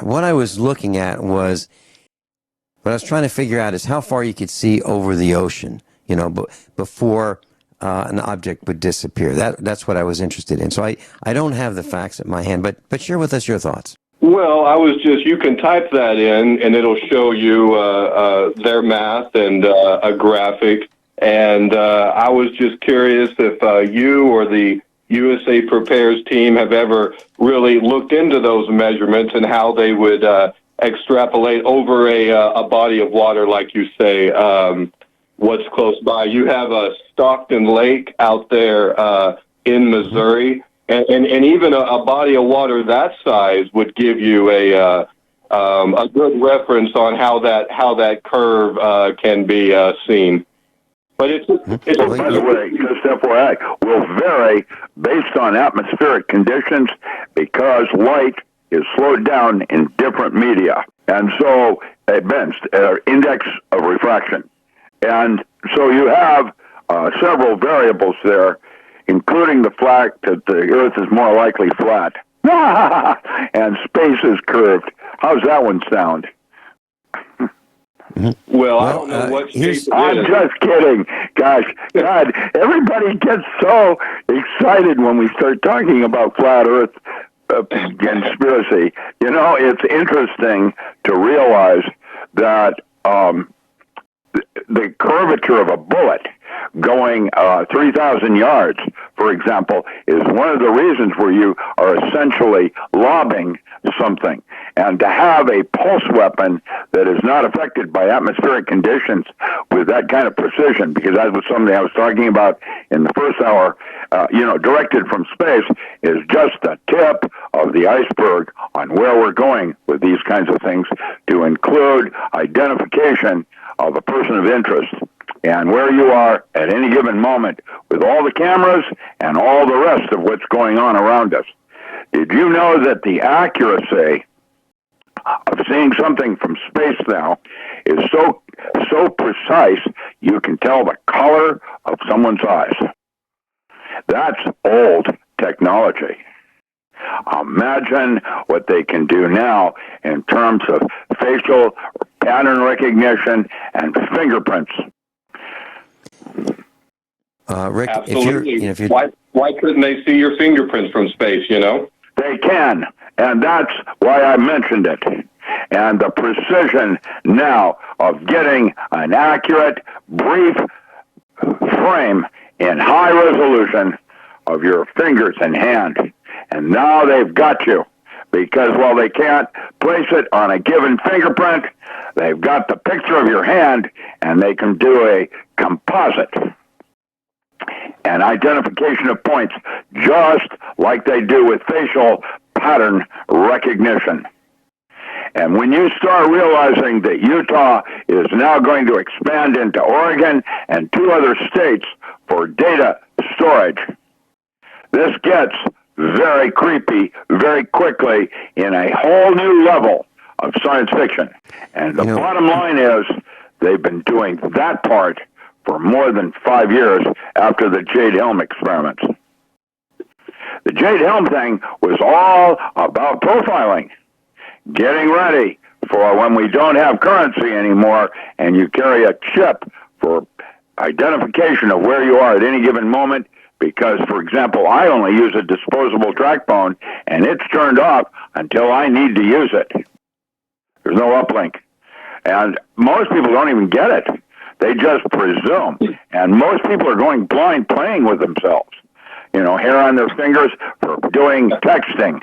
what I was looking at was, what I was trying to figure out is how far you could see over the ocean, before an object would disappear. That's what I was interested in. So I don't have the facts at my hand, but share with us your thoughts. Well, you can type that in, and it'll show you their math and a graphic. And I was just curious if you or the USA Prepares team have ever really looked into those measurements and how they would extrapolate over a body of water, like you say, what's close by. You have a Stockton Lake out there in Missouri, and even a body of water that size would give you a good reference on how that curve can be seen. But it's by the way, just FYI, will vary based on atmospheric conditions because light is slowed down in different media, and so bends index of refraction, and so you have several variables there, including the fact that the Earth is more likely flat and space is curved. How's that one sound? Well, I don't know what shape it is. I'm just kidding. Gosh, God, everybody gets so excited when we start talking about flat Earth conspiracy. It's interesting to realize that the curvature of a bullet going 3,000 yards, for example, is one of the reasons where you are essentially lobbing something. And to have a pulse weapon that is not affected by atmospheric conditions with that kind of precision, because that was something I was talking about in the first hour, directed from space, is just the tip of the iceberg on where we're going with these kinds of things, to include identification of a person of interest and where you are at any given moment with all the cameras and all the rest of what's going on around us. Did you know that the accuracy of seeing something from space now is so precise you can tell the color of someone's eyes? That's old technology. Imagine what they can do now in terms of facial pattern recognition and fingerprints. Rick, Absolutely. if you're Why couldn't they see your fingerprints from space, They can, and that's why I mentioned it. And the precision now of getting an accurate, brief frame in high resolution of your fingers and hand. And now they've got you, because while they can't place it on a given fingerprint, they've got the picture of your hand, and they can do a composite and identification of points, just like they do with facial pattern recognition. And when you start realizing that Utah is now going to expand into Oregon and 2 other states for data storage, this gets very creepy very quickly in a whole new level of science fiction. And the bottom line is they've been doing that part for more than 5 years after the Jade Helm experiments. The Jade Helm thing was all about profiling, getting ready for when we don't have currency anymore and you carry a chip for identification of where you are at any given moment. Because, for example, I only use a disposable track phone, and it's turned off until I need to use it. There's no uplink. And most people don't even get it. They just presume. And most people are going blind playing with themselves. Hair on their fingers for doing texting.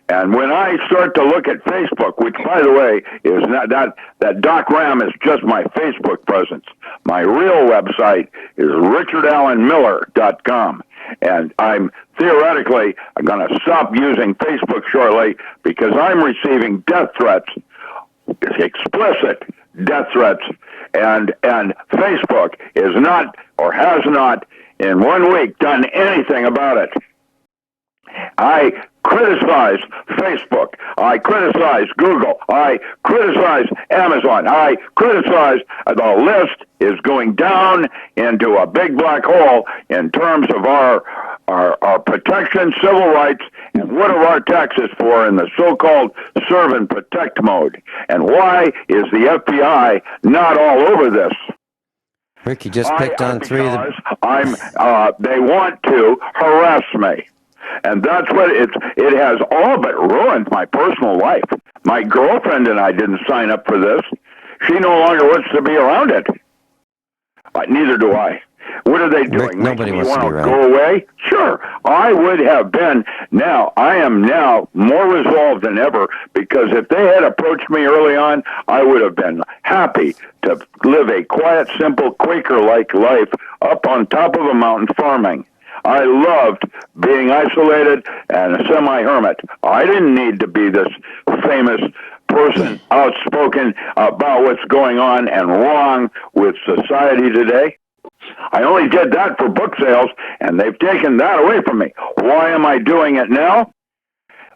And when I start to look at Facebook, which, by the way, is not that Doc Ram is just my Facebook presence. My real website is richardallenmiller.com. And I'm theoretically going to stop using Facebook shortly because I'm receiving death threats, explicit death threats, and Facebook is not, or has not, in 1 week done anything about it. I criticize Facebook. I criticize Google. I criticize Amazon. I criticize the list is going down into a big black hole in terms of our protection, civil rights, and what are our taxes for in the so-called serve and protect mode? And why is the FBI not all over this? Rick, you just picked on 3 of the... They want to harass me. And that's what it has all but ruined my personal life. My girlfriend and I didn't sign up for this. She no longer wants to be around it. Neither do I. What are they doing? Rick, nobody wants to be around. Go away? Sure. I would have been. Now, I am now more resolved than ever, because if they had approached me early on, I would have been happy to live a quiet, simple, Quaker-like life up on top of a mountain farming. I loved being isolated and a semi-hermit. I didn't need to be this famous person, outspoken about what's going on and wrong with society today. I only did that for book sales, and they've taken that away from me. Why am I doing it now?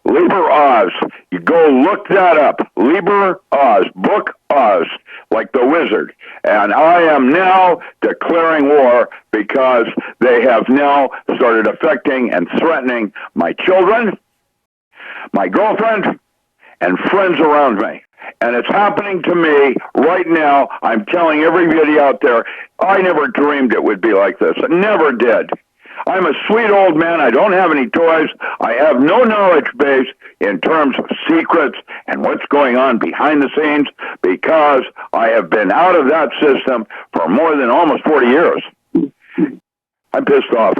Liber Oz. You go look that up. Liber Oz. Book Oz. Like the wizard. And I am now declaring war because they have now started affecting and threatening my children, my girlfriend, and friends around me. And it's happening to me right now. I'm telling everybody out there, I never dreamed it would be like this. I never did. I'm a sweet old man. I don't have any toys. I have no knowledge base in terms of secrets and what's going on behind the scenes because I have been out of that system for more than almost 40 years. I'm pissed off.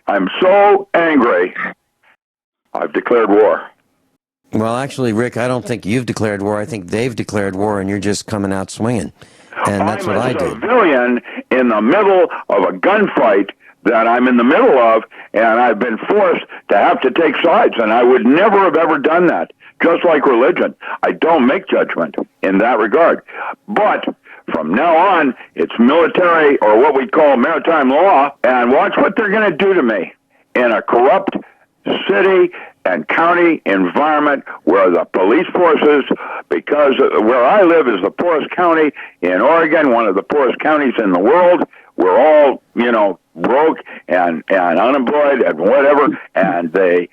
I'm so angry. I've declared war. Well, actually, Rick, I don't think you've declared war. I think they've declared war, and you're just coming out swinging. And that's what I did. I'm a civilian in the middle of a gunfight that I'm in the middle of, and I've been forced to have to take sides, and I would never have ever done that. Just like religion, I don't make judgment in that regard. But from now on, it's military or what we call maritime law, and watch what they're going to do to me in a corrupt city and county environment where the police forces, because where I live is the poorest county in Oregon, one of the poorest counties in the world. We're all, broke and unemployed and whatever, and so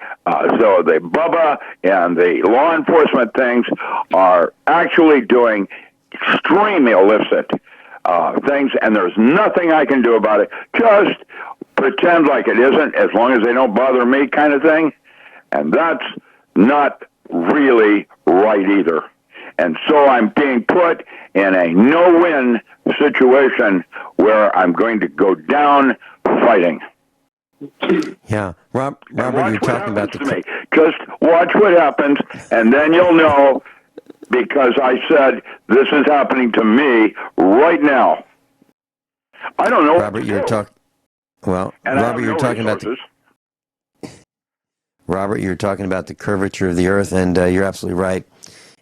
the Bubba and the law enforcement things are actually doing extreme illicit things, and there's nothing I can do about it. Just pretend like it isn't, as long as they don't bother me, kind of thing. And that's not really right either. And so I'm being put in a no-win situation where I'm going to go down fighting. Yeah, Robert, you're talking about the... Just watch what happens, and then you'll know, because I said this is happening to me right now. I don't know. Robert, you're talking... Well, Robert, you're talking about the... Robert, you're talking about the curvature of the Earth, and you're absolutely right.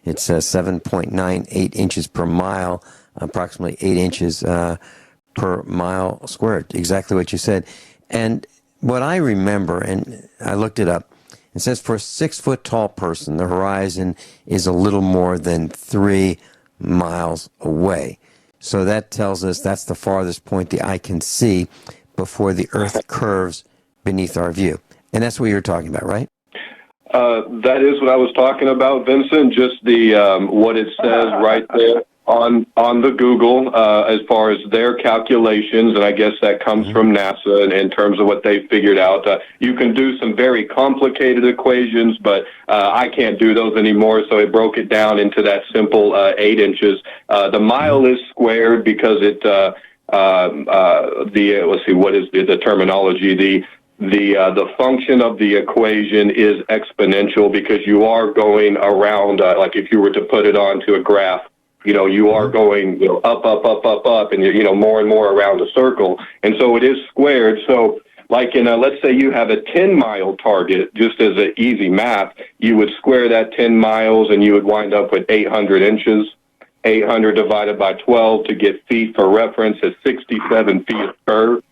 It's 7.98 inches per mile, approximately 8 inches per mile squared. Exactly what you said. And what I remember, and I looked it up, it says for a 6-foot-tall person, the horizon is a little more than 3 miles away. So that tells us that's the farthest point the eye can see before the Earth curves beneath our view. And that's what you're talking about, right? That is what I was talking about, Vincent. Just the what it says right there on the Google as far as their calculations, and I guess that comes from NASA in terms of what they figured out. You can do some very complicated equations, but I can't do those anymore, so it broke it down into that simple 8 inches. The mile is squared because it let's see, what is the terminology? The function of the equation is exponential because you are going around, like if you were to put it onto a graph, you are going up, and you're more and more around a circle. And so it is squared. So like let's say you have a 10-mile target, just as an easy math, you would square that 10 miles and you would wind up with 800 inches. 800 divided by 12 to get feet for reference is 67 feet of curve.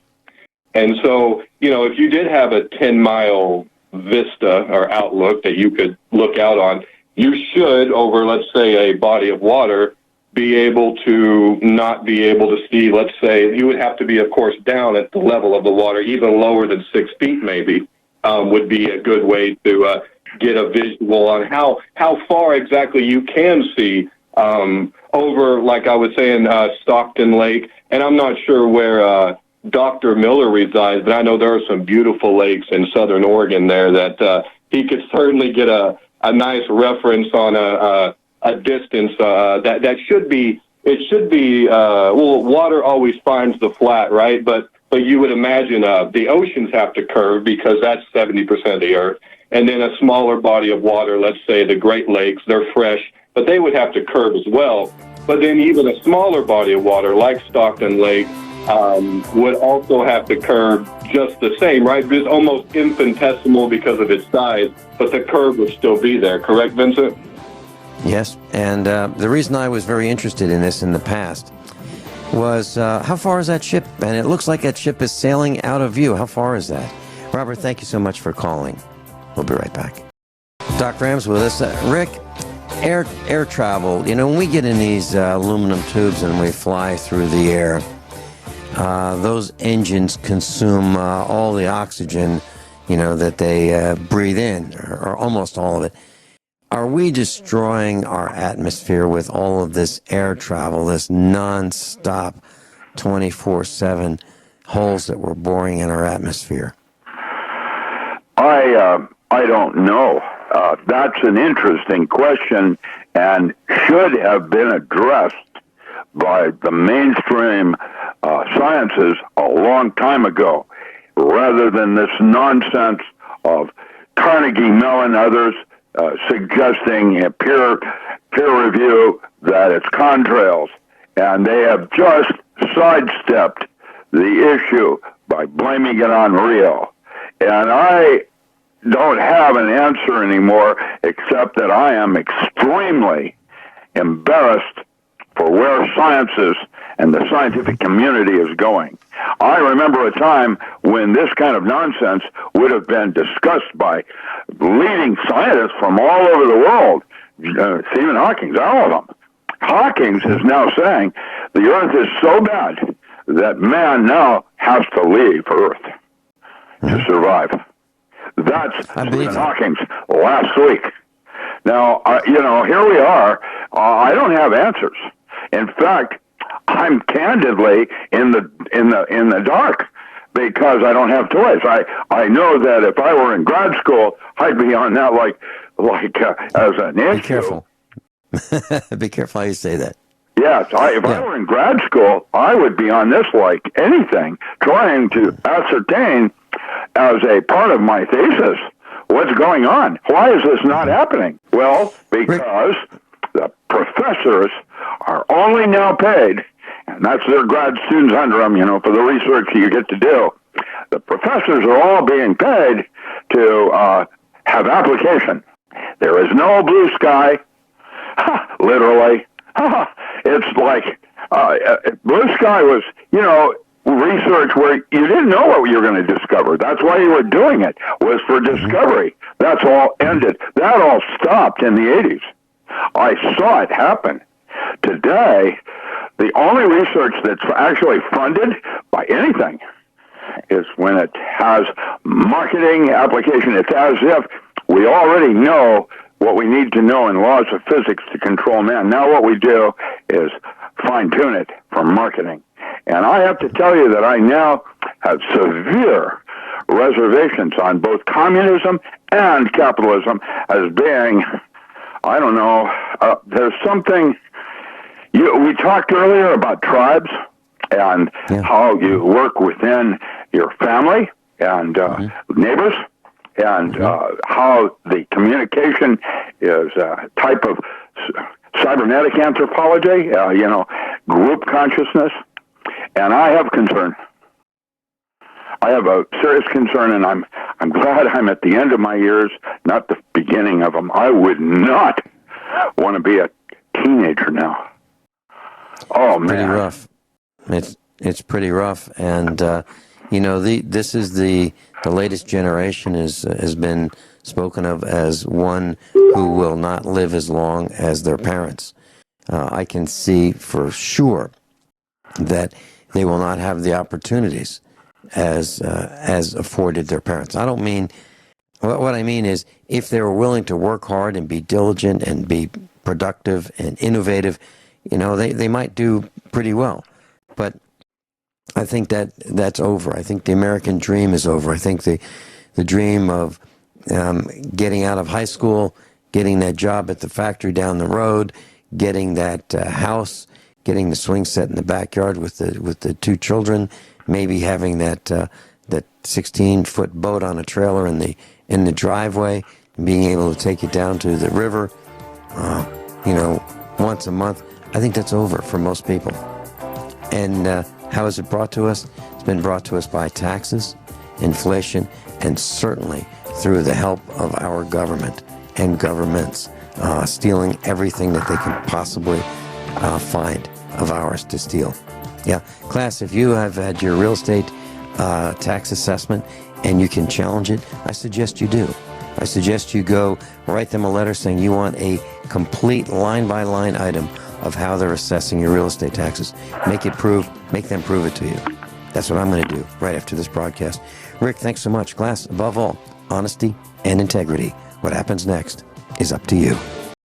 And so, if you did have a 10-mile vista or outlook that you could look out on, you should, over, let's say, a body of water, be able to not be able to see, let's say, you would have to be, of course, down at the level of the water, even lower than 6 feet maybe, would be a good way to get a visual on how far exactly you can see over, like I was saying, Stockton Lake. And I'm not sure where Dr. Miller resides, but I know there are some beautiful lakes in southern Oregon there that he could certainly get a nice reference on a distance that should be, well, water always finds the flat, right? But you would imagine the oceans have to curve because that's 70% of the Earth. And then a smaller body of water, let's say the Great Lakes, they're fresh, but they would have to curve as well. But then even a smaller body of water like Stockton Lake would also have to curve just the same, right? It's almost infinitesimal because of its size, but the curve would still be there. Correct, Vincent? Yes, and the reason I was very interested in this in the past was how far is that ship? And it looks like that ship is sailing out of view. How far is that? Robert, thank you so much for calling. We'll be right back. Doc Ram's with us. Rick, air travel, when we get in these aluminum tubes and we fly through the air, those engines consume all the oxygen, that they breathe in, or almost all of it. Are we destroying our atmosphere with all of this air travel, this non-stop 24/7 holes that we're boring in our atmosphere? I don't know. That's an interesting question and should have been addressed by the mainstream sciences a long time ago, rather than this nonsense of Carnegie Mellon and others suggesting a peer review that it's contrails, and they have just sidestepped the issue by blaming it on Rio. And I don't have an answer anymore, except that I am extremely embarrassed for where science is and the scientific community is going. I remember a time when this kind of nonsense would have been discussed by leading scientists from all over the world. Stephen Hawking, all of them. Hawking is now saying the Earth is so bad that man now has to leave Earth to survive. That's Stephen Hawking last week. Now, here we are. I don't have answers. In fact, I'm candidly in the dark because I don't have toys. I know that if I were in grad school, I'd be on that like as an issue. Be careful. Be careful how you say that. Yes, if I were in grad school, I would be on this like anything, trying to ascertain as a part of my thesis what's going on. Why is this not happening? Well, because the professors are only now paid, and that's their grad students under them, for the research you get to do. The professors are all being paid to have application. There is no blue sky, literally. It's like blue sky was, research where you didn't know what you were going to discover. That's why you were doing it, was for discovery. That's all ended. That all stopped in the 80s. I saw it happen. Today, the only research that's actually funded by anything is when it has marketing application. It's as if we already know what we need to know in laws of physics to control man. Now what we do is fine-tune it for marketing. And I have to tell you that I now have severe reservations on both communism and capitalism as being, I don't know, there's something, we talked earlier about tribes and how you work within your family and neighbors, and how the communication is a type of cybernetic anthropology, group consciousness. And I have concern. I have a serious concern, and I'm glad I'm at the end of my years, not the beginning of them. I would not want to be a teenager now. Oh, man. Pretty rough. It's pretty rough, and this is the latest generation has been spoken of as one who will not live as long as their parents. I can see for sure that they will not have the opportunities as afforded their parents. I don't mean, what I mean is if they were willing to work hard and be diligent and be productive and innovative, they might do pretty well. But I think that's over. I think the American dream is over. I think the dream of getting out of high school, getting that job at the factory down the road, getting that house, getting the swing set in the backyard with the two children, maybe having that 16-foot boat on a trailer in the driveway, and being able to take it down to the river, once a month. I think that's over for most people. And how is it brought to us? It's been brought to us by taxes, inflation, and certainly through the help of our government and governments stealing everything that they can possibly find of ours to steal. Yeah, class, if you have had your real estate tax assessment and you can challenge it, I suggest you do. I suggest you go write them a letter saying you want a complete line-by-line item of how they're assessing your real estate taxes. Make them prove it to you. That's what I'm going to do right after this broadcast. Rick, thanks so much. Class, above all, honesty and integrity. What happens next is up to you.